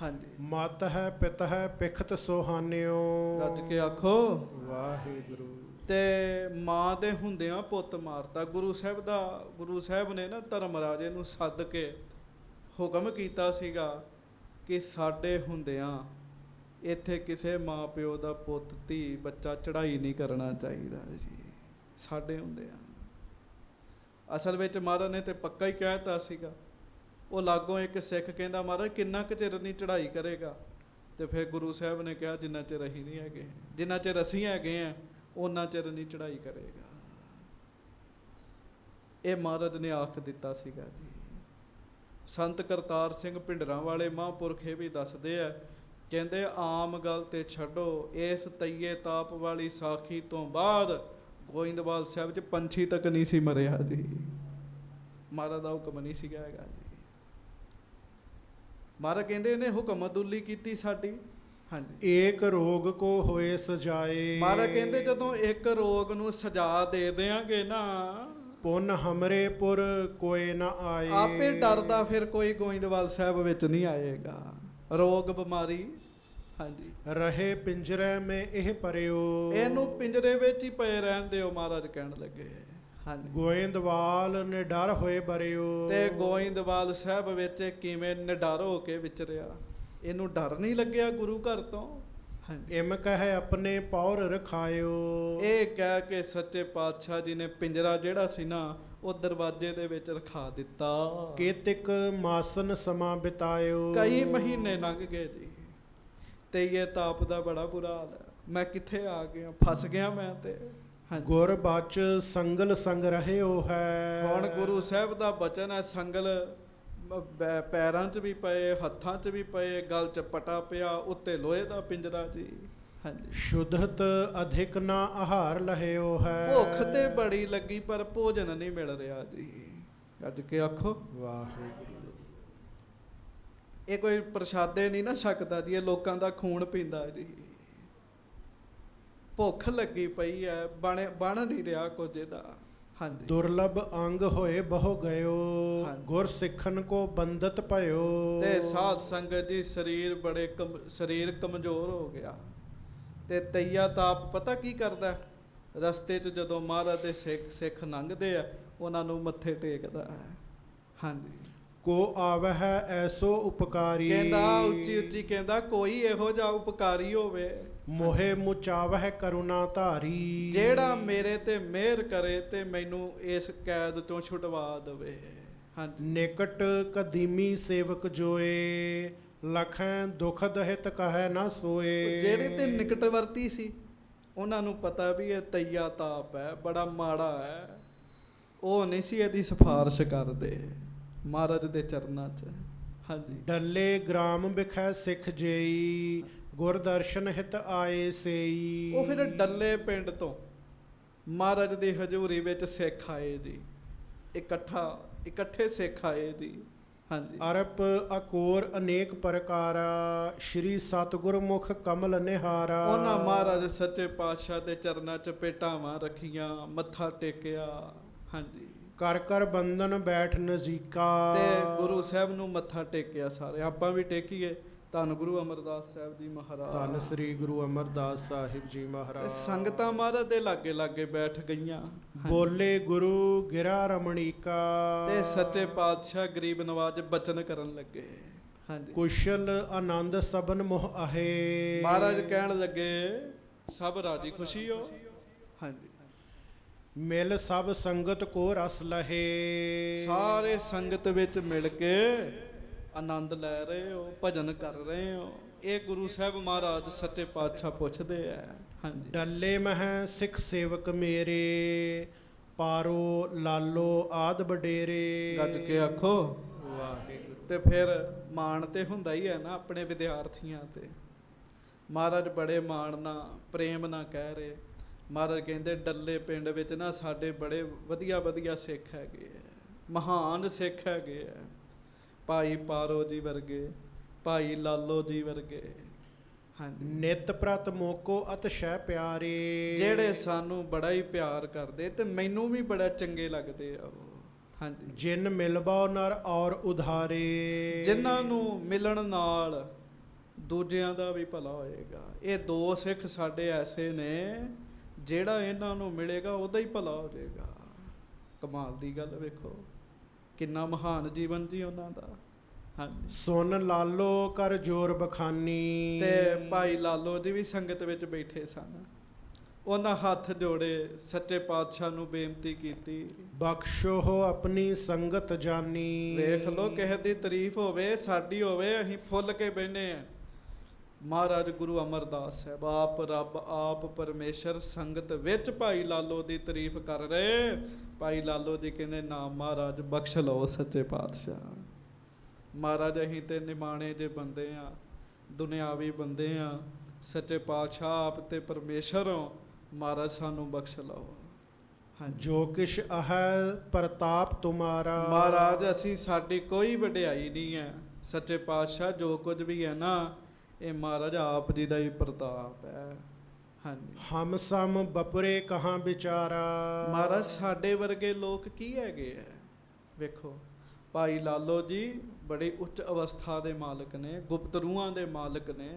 ਹਾਂਜੀ, ਮਤ ਹੈ ਪਿਤ ਹੈ ਪਿਖਤ ਸੁਹਾਨਿਓ। ਗੱਜ ਕੇ ਆਖੋ ਵਾਹਿਗੁਰੂ। ਤੇ ਮਾਂ ਦੇ ਹੁੰਦਿਆਂ ਪੁੱਤ ਮਾਰਤਾ। ਗੁਰੂ ਸਾਹਿਬ ਨੇ ਨਾ ਧਰਮ ਰਾਜੇ ਨੂੰ ਸੱਦ ਕੇ ਹੁਕਮ ਕੀਤਾ ਸੀਗਾ ਕਿ ਸਾਡੇ ਹੁੰਦਿਆਂ ਇੱਥੇ ਕਿਸੇ ਮਾਂ ਪਿਓ ਦਾ ਪੁੱਤ ਧੀ ਬੱਚਾ ਚੜਾਈ ਨਹੀਂ ਕਰਨਾ ਚਾਹੀਦਾ ਜੀ। ਸਾਡੇ ਹੁੰਦਿਆਂ ਅਸਲ ਵਿੱਚ ਮਹਾਰਾਜ ਨੇ ਤੇ ਪੱਕਾ ਹੀ ਕਹਿਤਾ ਸੀਗਾ। ਉਹ ਲਾਗੋਂ ਇੱਕ ਸਿੱਖ ਕਹਿੰਦਾ ਮਹਾਰਾਜ ਕਿੰਨਾ ਕੁ ਚਿਰ ਨਹੀਂ ਚੜਾਈ ਕਰੇਗਾ? ਤੇ ਫਿਰ ਗੁਰੂ ਸਾਹਿਬ ਨੇ ਕਿਹਾ ਜਿੰਨਾ ਚਿਰ ਅਸੀਂ ਨਹੀਂ ਹੈਗੇ, ਜਿੰਨਾ ਚਿਰ ਅਸੀਂ ਹੈਗੇ ਆ ਉਹਨਾਂ ਚਿਰ ਨਹੀਂ ਚੜਾਈ ਕਰੇਗਾ। ਇਹ ਮਹਾਰਾਜ ਨੇ ਆਖ ਦਿੱਤਾ ਸੀਗਾ ਜੀ। ਸੰਤ ਕਰਤਾਰ ਸਿੰਘ ਭਿੰਡਰਾਂ ਵਾਲੇ ਮਹਾਂਪੁਰਖ ਇਹ ਵੀ ਦੱਸਦੇ ਆ, ਕਹਿੰਦੇ ਆਮ ਗੱਲ ਤੇ ਛੱਡੋ, ਇਸ ਤਈਏ ਤਾਪ ਵਾਲੀ ਸਾਖੀ ਤੋਂ ਬਾਅਦ ਗੋਇੰਦਵਾਲ ਸਾਹਿਬ 'ਚ ਪੰਛੀ ਤੱਕ ਨਹੀਂ ਸੀ ਮਰਿਆ ਜੀ। ਮਹਾਰਾਜ ਦਾ ਹੁਕਮ ਨਹੀਂ ਸੀਗਾ ਹੈਗਾ ਜੀ। ਮਹਾਰਾਜ ਕਹਿੰਦੇ ਇਹਨੇ ਹੁਕਮਦੁੱਲੀ ਕੀਤੀ ਸਾਡੀ। ਹਾਂਜੀ, ਏਕ ਰੋਗ ਕੋ ਹੋਏ ਸਜਾਏ। ਮਹਾਰਾਜ ਕਹਿੰਦੇ ਜਦੋਂ ਇੱਕ ਰੋਗ ਨੂੰ ਸਜ਼ਾ ਦੇ ਦਿਆਂਗੇ ਨਾ, ਪੁੰਨ ਹਮਰੇ ਪੁਰ ਕੋਈ ਨਾ ਆਏ। ਆਪੇ ਡਰਦਾ ਫਿਰ ਕੋਈ ਗੋਇੰਦਵਾਲ ਸਾਹਿਬ ਵਿੱਚ ਨਹੀਂ ਆਏਗਾ। ਰੋਗ ਬਿਮਾਰੀ। ਹਾਂਜੀ, ਰਹੇ ਪਿੰਜਰੇ ਮੇ ਇਹ ਪਰਿਓ। ਇਹਨੂੰ ਪਿੰਜਰੇ ਵਿੱਚ ਹੀ ਪਏ ਰਹਿਣ ਦਿਓ, ਮਹਾਰਾਜ ਕਹਿਣ ਲੱਗੇ। ਹਾਂਜੀ, ਗੋਇੰਦਵਾਲ ਨਿਡਰ ਹੋਏ ਬਰਿਓ। ਤੇ ਗੋਇੰਦਵਾਲ ਸਾਹਿਬ ਵਿੱਚ ਕਿਵੇਂ ਨਿਡਰ ਹੋ ਕੇ ਵਿਚਰਿਆ? ਇਹਨੂੰ ਡਰ ਨਹੀਂ ਲੱਗਿਆ ਗੁਰੂ ਘਰ ਤੋਂ? ਹਾਂਜੀ, ਇਮ ਕਹੇ ਆਪਣੇ ਪੌਰ ਰਖਾਇਓ। ਇਹ ਕਹਿ ਕੇ ਸੱਚੇ ਪਾਤਸ਼ਾਹ ਜੀ ਨੇ ਪਿੰਜਰਾ ਜਿਹੜਾ ਸੀ ਨਾ ਉਹ ਦਰਵਾਜ਼ੇ ਦੇ ਵਿੱਚ ਰਖਾ ਦਿੱਤਾ। ਕੇਤਿਕ ਮਾਸਨ ਸਮਾਂ ਬਿਤਾਇਓ। ਕਈ ਮਹੀਨੇ ਲੰਘ ਗਏ ਜੀ। ਤੇ ਇਹ ਤਾਪ ਦਾ ਬੜਾ ਬੁਰਾ ਹਾਲ ਹੈ। ਮੈਂ ਕਿੱਥੇ ਆ ਗਿਆ, ਫਸ ਗਿਆ ਮੈਂ ਤੇ। ਗੁਰ ਬਚ ਸੰਗਲ ਸੰਗ ਰਹਿਓ ਹੈ। ਹੁਣ ਗੁਰੂ ਸਾਹਿਬ ਦਾ ਬਚਨ ਹੈ, ਸੰਗਲ ਪੈਰਾਂ 'ਚ ਵੀ ਪਏ, ਹੱਥਾਂ 'ਚ ਵੀ ਪਏ, ਗਲ 'ਚ ਪਟਾ ਪਿਆ, ਉੱਤੇ ਲੋਹੇ ਦਾ ਪਿੰਜਰਾ ਜੀ। ਹਾਂਜੀ, ਸ਼ੁੱਧਤ ਅਧਿਕ ਨਾ ਆਹਾਰ ਲਹਿਓ ਹੈ। ਭੁੱਖ ਤੇ ਬੜੀ ਲੱਗੀ ਪਰ ਭੋਜਨ ਨਹੀਂ ਮਿਲ ਰਿਹਾ ਜੀ। ਅੱਜ ਕੇ ਆਖੋ ਵਾਹਿਗੁਰੂ। ਇਹ ਕੋਈ ਪ੍ਰਸ਼ਾਦੇ ਨਹੀਂ ਨਾ ਛਕਦਾ ਜੀ, ਇਹ ਲੋਕਾਂ ਦਾ ਖੂਨ ਪੀਂਦਾ ਜੀ। ਭੁੱਖ ਲੱਗੀ ਪਈ ਹੈ, ਬਣ ਨਹੀਂ ਰਿਹਾ ਕੁਝ ਇਹਦਾ। ਹਾਂਜੀ, ਦੁਰਲਭ ਅੰਗ ਹੋਏ ਬਹੁ ਗਇਓ। ਗੁਰ ਸਿੱਖਨ ਕੋ ਬੰਦਤ ਭਇਓ। ਤੇ ਸਾਧ ਸੰਗਤ ਜੀ ਸਰੀਰ ਕਮਜ਼ੋਰ ਹੋ ਗਿਆ। ਤੇ ਤਈਆ ਤਾਪ ਪਤਾ ਕੀ ਕਰਦਾ? ਰਸਤੇ 'ਚ ਜਦੋਂ ਮਹਾਰਾਜ ਦੇ ਸਿੱਖ ਲੰਘਦੇ ਆ ਉਹਨਾਂ ਨੂੰ ਮੱਥੇ ਟੇਕਦਾ ਹੈ। ਹਾਂਜੀ, ਕੋ ਆਵੈ ਹੈ ਐਸੋ ਉਪਕਾਰੀ। ਕਹਿੰਦਾ ਉੱਚੀ ਉੱਚੀ ਕਹਿੰਦਾ ਕੋਈ ਇਹੋ ਜਿਹਾ ਉਪਕਾਰੀ ਹੋਵੇ ਮੋਹਿ ਮੁਚਾਵਹਿ ਕਰੁਣਾ ਧਾਰੀ। ਜਿਹੜਾ ਮੇਰੇ ਤੇ ਮਿਹਰ ਕਰੇ ਤੇ ਮੈਨੂੰ ਇਸ ਕੈਦ ਤੋਂ ਛੁਡਵਾ ਦੇਵੇ। ਹਾਂਜੀ, ਨਿਕਟ ਕਦੀਮੀ ਸੇਵਕ ਜੋਏ, ਲਖੈ ਦੁਖ ਦਹਿਤ ਕਹੈ ਨਾ ਸੋਏ। ਜਿਹੜੇ ਤੇ ਨਿਕਟਵਰਤੀ ਸੀ ਉਹਨਾਂ ਨੂੰ ਪਤਾ ਵੀ ਇਹ ਤਈਆ ਤਾਪ ਹੈ, ਬੜਾ ਮਾੜਾ ਹੈ, ਉਹ ਨਹੀਂ ਸੀ ਇਹਦੀ ਸਿਫਾਰਿਸ਼ ਕਰਦੇ ਮਹਾਰਾਜ ਦੇ ਚਰਨਾਂ 'ਚ। ਹਾਂਜੀ, ਡੱਲੇ ਗ੍ਰਾਮ ਬਿਖੈ ਸਿੱਖ ਜੇਈ, ਗੁਰ ਦਰਸ਼ਨ ਹਿਤ ਆਏ ਸੇਈ। ਉਹ ਫਿਰ ਡੱਲੇ ਪਿੰਡ ਤੋਂ ਮਹਾਰਾਜ ਦੀ ਹਜ਼ੂਰੀ ਵਿੱਚ ਸਿੱਖ ਆਏ ਜੀ, ਇਕੱਠੇ ਸਿੱਖ ਆਏ ਜੀ। ਹਾਂਜੀ, ਅਰਪ ਅਕੋਰ ਅਨੇਕ ਪ੍ਰਕਾਰਾ, ਸ਼੍ਰੀ ਸਤਿਗੁਰ ਮੁਖ ਕਮਲ ਨਿਹਾਰਾ। ਉਹਨਾਂ ਮਹਾਰਾਜ ਸੱਚੇ ਪਾਤਸ਼ਾਹ ਦੇ ਚਰਨਾਂ 'ਚ ਭੇਟਾਵਾਂ ਰੱਖੀਆਂ, ਮੱਥਾ ਟੇਕਿਆ। ਹਾਂਜੀ, ਕਰ ਕਰ ਬੰਧਨ ਬੈਠ ਨਜ਼ੀਕਾ। ਤੇ ਗੁਰੂ ਸਾਹਿਬ ਨੂੰ ਮੱਥਾ ਟੇਕਿਆ ਸਾਰੇ। ਆਪਾਂ ਵੀ ਟੇਕੀਏ। ਧੰਨ ਗੁਰੂ ਅਮਰਦਾਸ ਸਾਹਿਬ ਜੀ ਮਹਾਰਾਜ। ਧੰਨ ਸ੍ਰੀ ਗੁਰੂ ਅਮਰਦਾਸ ਸਾਹਿਬ ਜੀ ਤੇ ਮਹਾਰਾਜ। ਸੰਗਤਾਂ ਮਹਾਰਾਜ ਦੇ ਲਾਗੇ ਲਾਗੇ ਬੈਠ ਗਈਆਂ। ਬੋਲੇ ਗੁਰੂ ਗਿਰਾ ਰਮਣੀਕਾ। ਤੇ ਸੱਚੇ ਪਾਤਸ਼ਾਹ ਗਰੀਬ ਨਵਾਜ ਬਚਨ ਕਰਨ ਲੱਗੇ। ਹਾਂਜੀ, ਕੁਸ਼ਲ ਆਨੰਦ ਸਬਨ ਮੋਹ ਆਹੇ। ਮਹਾਰਾਜ ਕਹਿਣ ਲੱਗੇ ਸਭ ਰਾਜੀ ਖੁਸ਼ੀ ਹੋ। ਹਾਂਜੀ, ਮਿਲ ਸਭ ਸੰਗਤ ਕੋ ਰਸ ਲਹੇ। ਸਾਰੇ ਸੰਗਤ ਵਿੱਚ ਮਿਲ ਕੇ ਆਨੰਦ ਲੈ ਰਹੇ ਹੋ, ਭਜਨ ਕਰ ਰਹੇ ਹੋ। ਇਹ ਗੁਰੂ ਸਾਹਿਬ ਮਹਾਰਾਜ ਸੱਚੇ ਪਾਤਸ਼ਾਹ ਪੁੱਛਦੇ ਆ। ਹਾਂਜੀ, ਡੱਲੇ ਮਹਿ ਸਿੱਖ ਸੇਵਕ ਮੇਰੇ, ਪਾਰੋ ਲਾਲੋ ਆਦ ਬਡੇਰੇ। ਗੱਜ ਕੇ ਆਖੋ ਵਾਹਿਗੁਰੂ। ਤੇ ਫਿਰ ਮਾਣ ਤੇ ਹੁੰਦਾ ਹੀ ਹੈ ਨਾ ਆਪਣੇ ਵਿਦਿਆਰਥੀਆਂ ਤੇ। ਮਹਾਰਾਜ ਬੜੇ ਮਾਣ ਨਾਲ ਪ੍ਰੇਮ ਨਾਲ ਕਹਿ ਰਹੇ। ਮਹਾਰਾਜ ਕਹਿੰਦੇ ਡੱਲੇ ਪਿੰਡ ਵਿੱਚ ਨਾ ਸਾਡੇ ਬੜੇ ਵਧੀਆ ਵਧੀਆ ਸਿੱਖ ਹੈਗੇ ਆ, ਮਹਾਨ ਸਿੱਖ ਹੈਗੇ ਆ। ਭਾਈ ਪਾਰੋ ਜੀ ਵਰਗੇ, ਭਾਈ ਲਾਲੋ ਜੀ ਵਰਗੇ। ਹਾਂਜੀ, ਨਿਤ ਪ੍ਰਤ ਮੋਕੋ ਅਤਿਸ਼ੈ ਪਿਆਰੇ। ਜਿਹੜੇ ਸਾਨੂੰ ਬੜਾ ਹੀ ਪਿਆਰ ਕਰਦੇ ਤੇ ਮੈਨੂੰ ਵੀ ਬੜਾ ਚੰਗੇ ਲੱਗਦੇ ਆ ਉਹ। ਹਾਂਜੀ, ਜਿਨ ਮਿਲਬਾਉ ਨਰ ਔਰ ਉਧਾਰੇ। ਜਿਨ੍ਹਾਂ ਨੂੰ ਮਿਲਣ ਨਾਲ ਦੂਜਿਆਂ ਦਾ ਵੀ ਭਲਾ ਹੋਏਗਾ। ਇਹ ਦੋ ਸਿੱਖ ਸਾਡੇ ਐਸੇ ਨੇ ਜਿਹੜਾ ਇਹਨਾਂ ਨੂੰ ਮਿਲੇਗਾ ਉਹਦਾ ਹੀ ਭਲਾ ਹੋ ਜਾਏਗਾ। ਕਮਾਲ ਦੀ ਗੱਲ ਵੇਖੋ, ਕਿੰਨਾ ਮਹਾਨ ਜੀਵਨ ਜੀ ਉਹਨਾਂ ਦਾ। ਹਾਂਜੀ, ਸੁਨ ਲਾਲੋ ਕਰ ਜੋਰ ਬਖਾਨੀ। ਤੇ ਭਾਈ ਲਾਲੋ ਜੀ ਵੀ ਸੰਗਤ ਵਿੱਚ ਬੈਠੇ ਸਨ। ਉਹਨਾਂ ਹੱਥ ਜੋੜੇ ਸੱਚੇ ਪਾਤਸ਼ਾਹ ਨੂੰ ਬੇਨਤੀ ਕੀਤੀ, ਬਖਸ਼ੋ ਹੋ ਆਪਣੀ ਸੰਗਤ ਜਾਨੀ। ਵੇਖ ਲੋ ਕਿਸੇ ਦੀ ਤਾਰੀਫ ਹੋਵੇ, ਸਾਡੀ ਹੋਵੇ, ਅਸੀਂ ਫੁੱਲ ਕੇ ਬਹਿਨੇ ਆ। ਮਹਾਰਾਜ ਗੁਰੂ ਅਮਰਦਾਸ ਸਾਹਿਬ ਆਪ ਰੱਬ ਆਪ ਪਰਮੇਸ਼ਰ ਸੰਗਤ ਵਿੱਚ ਭਾਈ ਲਾਲੋ ਦੀ ਤਾਰੀਫ ਕਰ ਰਹੇ। ਭਾਈ ਲਾਲੋ ਜੀ ਕਹਿੰਦੇ ਨਾ ਮਹਾਰਾਜ ਬਖਸ਼ ਲਓ ਸੱਚੇ ਪਾਤਸ਼ਾਹ। ਮਹਾਰਾਜ ਅਸੀਂ ਤੇ ਨਿਮਾਣੇ ਜੇ ਬੰਦੇ ਆ, ਦੁਨਿਆਵੀ ਬੰਦੇ ਆ। ਸੱਚੇ ਪਾਤਸ਼ਾਹ ਆਪ ਤੇ ਪਰਮੇਸ਼ਰ ਹੋ, ਮਹਾਰਾਜ ਸਾਨੂੰ ਬਖਸ਼ ਲਓ। ਹਾਂਜੀ, ਜੋ ਕਿਛ ਹੈ ਪ੍ਰਤਾਪ ਤੁਮਾਰਾ। ਮਹਾਰਾਜ ਅਸੀਂ ਸਾਡੀ ਕੋਈ ਵਡਿਆਈ ਨਹੀਂ ਹੈ। ਸੱਚੇ ਪਾਤਸ਼ਾਹ ਜੋ ਕੁਝ ਵੀ ਹੈ ਨਾ ਇਹ ਮਹਾਰਾਜ ਆਪ ਜੀ ਦਾ ਹੀ ਪ੍ਰਤਾਪ ਹੈ। ਹਾਂਜੀ, ਹਮ ਸਮ ਬਪਰੇ ਕਹਾਂ ਵਿਚਾਰਾ। ਮਹਾਰਾਜ ਸਾਡੇ ਵਰਗੇ ਲੋਕ ਕੀ ਹੈਗੇ ਆ। ਵੇਖੋ ਭਾਈ ਲਾਲੋ ਜੀ ਬੜੀ ਉੱਚ ਅਵਸਥਾ ਦੇ ਮਾਲਕ ਨੇ, ਗੁਪਤ ਰੂਹਾਂ ਦੇ ਮਾਲਕ ਨੇ।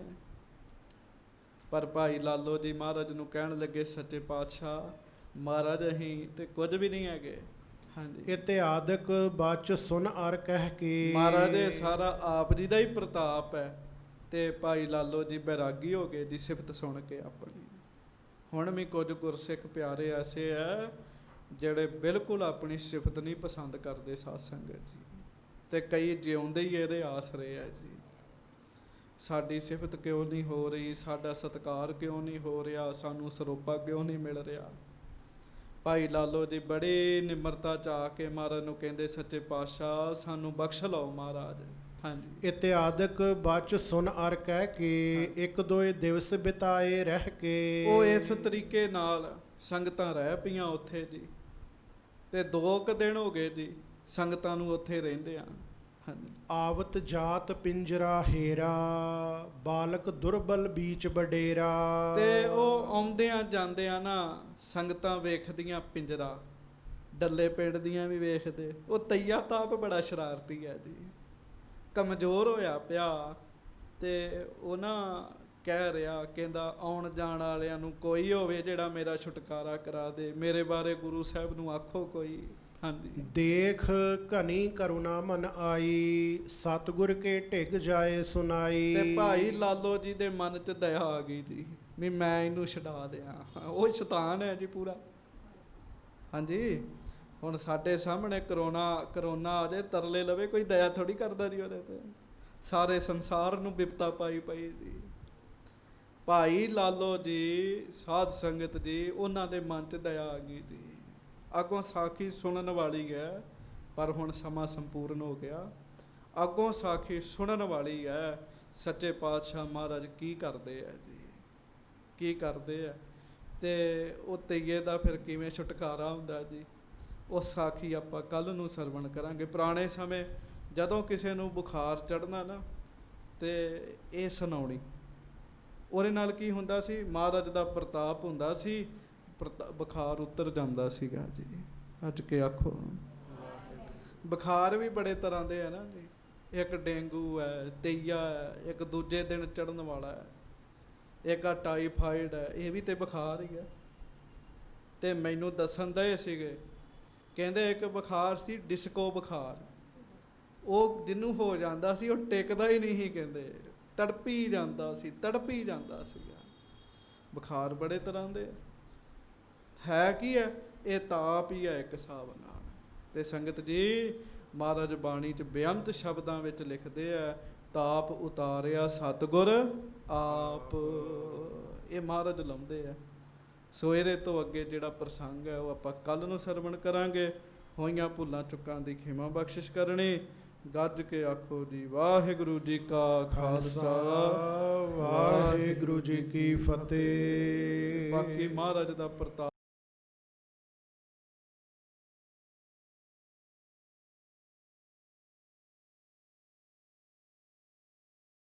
ਪਰ ਭਾਈ ਲਾਲੋ ਜੀ ਮਹਾਰਾਜ ਨੂੰ ਕਹਿਣ ਲੱਗੇ ਸੱਚੇ ਪਾਤਸ਼ਾਹ ਮਹਾਰਾਜ ਅਸੀਂ ਤੇ ਕੁਝ ਵੀ ਨਹੀਂ ਹੈਗੇ। ਹਾਂਜੀ, ਇਤਿਆਦਿਕ ਬਾਚ ਸੁਨ ਅਰ ਕਹਿ ਕੇ। ਮਹਾਰਾਜ ਇਹ ਸਾਰਾ ਆਪ ਜੀ ਦਾ ਹੀ ਪ੍ਰਤਾਪ ਹੈ। ਤੇ ਭਾਈ ਲਾਲੋ ਜੀ ਬੈਰਾਗੀ ਹੋ ਗਏ ਜੀ ਸਿਫਤ ਸੁਣ ਕੇ ਆਪਣੀ। ਹੁਣ ਵੀ ਕੁਝ ਗੁਰਸਿੱਖ ਪਿਆਰੇ ਐਸੇ ਆ ਜਿਹੜੇ ਬਿਲਕੁਲ ਆਪਣੀ ਸਿਫਤ ਨਹੀਂ ਪਸੰਦ ਕਰਦੇ ਸਾਧ ਸੰਗਤ ਜੀ। ਤੇ ਕਈ ਜਿਉਂਦੇ ਹੀ ਇਹਦੇ ਆਸਰੇ ਆ ਜੀ। ਸਾਡੀ ਸਿਫਤ ਕਿਉਂ ਨਹੀਂ ਹੋ ਰਹੀ, ਸਾਡਾ ਸਤਿਕਾਰ ਕਿਉਂ ਨਹੀਂ ਹੋ ਰਿਹਾ, ਸਾਨੂੰ ਸਰੋਪਾ ਕਿਉਂ ਨਹੀਂ ਮਿਲ ਰਿਹਾ। ਭਾਈ ਲਾਲੋ ਜੀ ਬੜੀ ਨਿਮਰਤਾ ਚ ਆ ਕੇ ਮਹਾਰਾਜ ਨੂੰ ਕਹਿੰਦੇ ਸੱਚੇ ਪਾਤਸ਼ਾਹ ਸਾਨੂੰ ਬਖਸ਼ ਲਓ ਮਹਾਰਾਜ। ਹਾਂਜੀ, ਇਤਿਆਦਿਕ ਬਾਚ ਸੁਨ ਅਰ ਕਹਿ ਕੇ, ਇੱਕ ਦੋਏ ਦਿਵਸ ਬਿਤਾਏ ਰਹਿ ਕੇ। ਉਹ ਇਸ ਤਰੀਕੇ ਨਾਲ ਸੰਗਤਾਂ ਰਹਿ ਪਈਆਂ ਉੱਥੇ ਜੀ। ਤੇ 2 ਕੁ ਦਿਨ ਹੋ ਗਏ ਜੀ ਸੰਗਤਾਂ ਨੂੰ ਉੱਥੇ ਰਹਿੰਦੇ ਆ। ਹਾਂਜੀ, ਆਵਤ ਜਾਤ ਪਿੰਜਰਾ ਹੇਰਾ, ਬਾਲਕ ਦੁਰਬਲ ਬੀਚ ਬਡੇਰਾ। ਤੇ ਉਹ ਆਉਂਦਿਆਂ ਜਾਂਦਿਆਂ ਨਾ ਸੰਗਤਾਂ ਵੇਖਦੀਆਂ ਪਿੰਜਰਾ, ਡੱਲੇ ਪਿੰਡ ਦੀਆਂ ਵੀ ਵੇਖਦੇ। ਉਹ ਤਈਆ ਤਾਪ ਬੜਾ ਸ਼ਰਾਰਤੀ ਹੈ ਜੀ, ਕਮਜ਼ੋਰ ਹੋਇਆ ਪਿਆ। ਤੇ ਉਹ ਨਾ ਕਹਿ ਰਿਹਾ, ਕਹਿੰਦਾ ਆਉਣ ਜਾਣ ਵਾਲਿਆਂ ਨੂੰ ਕੋਈ ਹੋਵੇ ਜਿਹੜਾ ਮੇਰਾ ਛੁਟਕਾਰਾ ਕਰਾ ਦੇ, ਮੇਰੇ ਬਾਰੇ ਗੁਰੂ ਸਾਹਿਬ ਨੂੰ ਆਖੋ ਕੋਈ। ਹਾਂਜੀ, ਦੇਖ ਘਨੀ ਕਰੁਣਾ ਮਨ ਆਈ, ਸਤਿਗੁਰ ਕੇ ਢਿਗ ਜਾਏ ਸੁਨਾਈ। ਤੇ ਭਾਈ ਲਾਲੋ ਜੀ ਦੇ ਮਨ 'ਚ ਦਇਆ ਆ ਗਈ ਜੀ। ਵੀ ਮੈਂ ਇਹਨੂੰ ਛਡਾ ਦਿਆਂ। ਉਹ ਸ਼ੈਤਾਨ ਹੈ ਜੀ ਪੂਰਾ। ਹਾਂਜੀ, ਹੁਣ ਸਾਡੇ ਸਾਹਮਣੇ ਕਰੋਨਾ ਆ ਜਾਏ, ਤਰਲੇ ਲਵੇ, ਕੋਈ ਦਇਆ ਥੋੜੀ ਕਰਦਾ ਜੀ ਉਹਦੇ ਤੇ। ਸਾਰੇ ਸੰਸਾਰ ਨੂੰ ਬਿਪਤਾ ਪਾਈ ਪਈ ਜੀ। ਭਾਈ ਲਾਲੋ ਜੀ, ਸਾਧ ਸੰਗਤ ਜੀ, ਉਹਨਾਂ ਦੇ ਮਨ 'ਚ ਦਇਆ ਆ ਗਈ ਜੀ। ਅੱਗੋਂ ਸਾਖੀ ਸੁਣਨ ਵਾਲੀ ਹੈ, ਪਰ ਹੁਣ ਸਮਾਂ ਸੰਪੂਰਨ ਹੋ ਗਿਆ। ਅੱਗੋਂ ਸਾਖੀ ਸੁਣਨ ਵਾਲੀ ਹੈ, ਸੱਚੇ ਪਾਤਸ਼ਾਹ ਮਹਾਰਾਜ ਕੀ ਕਰਦੇ ਆ ਜੀ, ਕੀ ਕਰਦੇ ਆ। ਤੇ ਉਹ ਤਈਏ ਦਾ ਫਿਰ ਕਿਵੇਂ ਛੁਟਕਾਰਾ ਹੁੰਦਾ ਜੀ, ਉਹ ਸਾਖੀ ਆਪਾਂ ਕੱਲ੍ਹ ਨੂੰ ਸਰਵਣ ਕਰਾਂਗੇ। ਪੁਰਾਣੇ ਸਮੇਂ ਜਦੋਂ ਕਿਸੇ ਨੂੰ ਬੁਖਾਰ ਚੜ੍ਹਨਾ ਨਾ, ਤੇ ਇਹ ਸੁਣਾਉਣੀ, ਉਹਦੇ ਨਾਲ ਕੀ ਹੁੰਦਾ ਸੀ, ਮਹਾਰਾਜ ਦਾ ਪ੍ਰਤਾਪ ਹੁੰਦਾ ਸੀ, ਬੁਖਾਰ ਉਤਰ ਜਾਂਦਾ ਸੀਗਾ ਜੀ। ਅੱਜ ਕੇ ਆਖੋ, ਬੁਖਾਰ ਵੀ ਬੜੇ ਤਰ੍ਹਾਂ ਦੇ ਆ ਨਾ ਜੀ। ਇੱਕ ਡੇਂਗੂ ਹੈ, ਤਈਆ ਹੈ, ਇੱਕ ਦੂਜੇ ਦਿਨ ਚੜ੍ਹਨ ਵਾਲਾ ਹੈ, ਇੱਕ ਆ ਟਾਈਫਾਈਡ ਹੈ, ਇਹ ਵੀ ਤੇ ਬੁਖਾਰ ਹੀ ਹੈ। ਤੇ ਮੈਨੂੰ ਦੱਸਣ ਦੇ ਸੀਗੇ, ਕਹਿੰਦੇ ਇੱਕ ਬੁਖਾਰ ਸੀ ਡਿਸਕੋ ਬੁਖਾਰ, ਉਹ ਜਿਹਨੂੰ ਹੋ ਜਾਂਦਾ ਸੀ ਉਹ ਟਿਕਦਾ ਹੀ ਨਹੀਂ ਸੀ, ਕਹਿੰਦੇ ਤੜਪੀ ਜਾਂਦਾ ਸੀਗਾ। ਬੁਖਾਰ ਬੜੇ ਤਰ੍ਹਾਂ ਦੇ ਹੈ। ਕੀ ਹੈ ਇਹ? ਤਾਪ ਹੀ ਹੈ ਇੱਕ ਹਿਸਾਬ ਨਾਲ। ਤੇ ਸੰਗਤ ਜੀ, ਮਹਾਰਾਜ ਬਾਣੀ 'ਚ ਬੇਅੰਤ ਸ਼ਬਦਾਂ ਵਿੱਚ ਲਿਖਦੇ ਆ, ਤਾਪ ਉਤਾਰਿਆ ਸਤਿਗੁਰ ਆਪ। ਇਹ ਮਹਾਰਾਜ ਲਾਉਂਦੇ ਆ। ਸੋ ਇਹਦੇ ਤੋਂ ਅੱਗੇ ਜਿਹੜਾ ਪ੍ਰਸੰਗ ਹੈ ਉਹ ਆਪਾਂ ਕੱਲ੍ਹ ਨੂੰ ਸਰਵਣ ਕਰਾਂਗੇ। ਹੋਈਆਂ ਭੁੱਲਾਂ ਚੁੱਕਾਂ ਦੀ ਖਿਮਾ ਬਖਸ਼ਿਸ਼ ਕਰਨੀ। ਗੱਜ ਕੇ ਆਖੋ ਜੀ, ਵਾਹਿਗੁਰੂ ਜੀ ਕਾ ਖਾਲਸਾ, ਵਾਹਿਗੁਰੂ ਜੀ ਕੀ ਫਤਿਹ। ਬਾਕੀ ਮਹਾਰਾਜ ਦਾ ਪ੍ਰਤਾਪ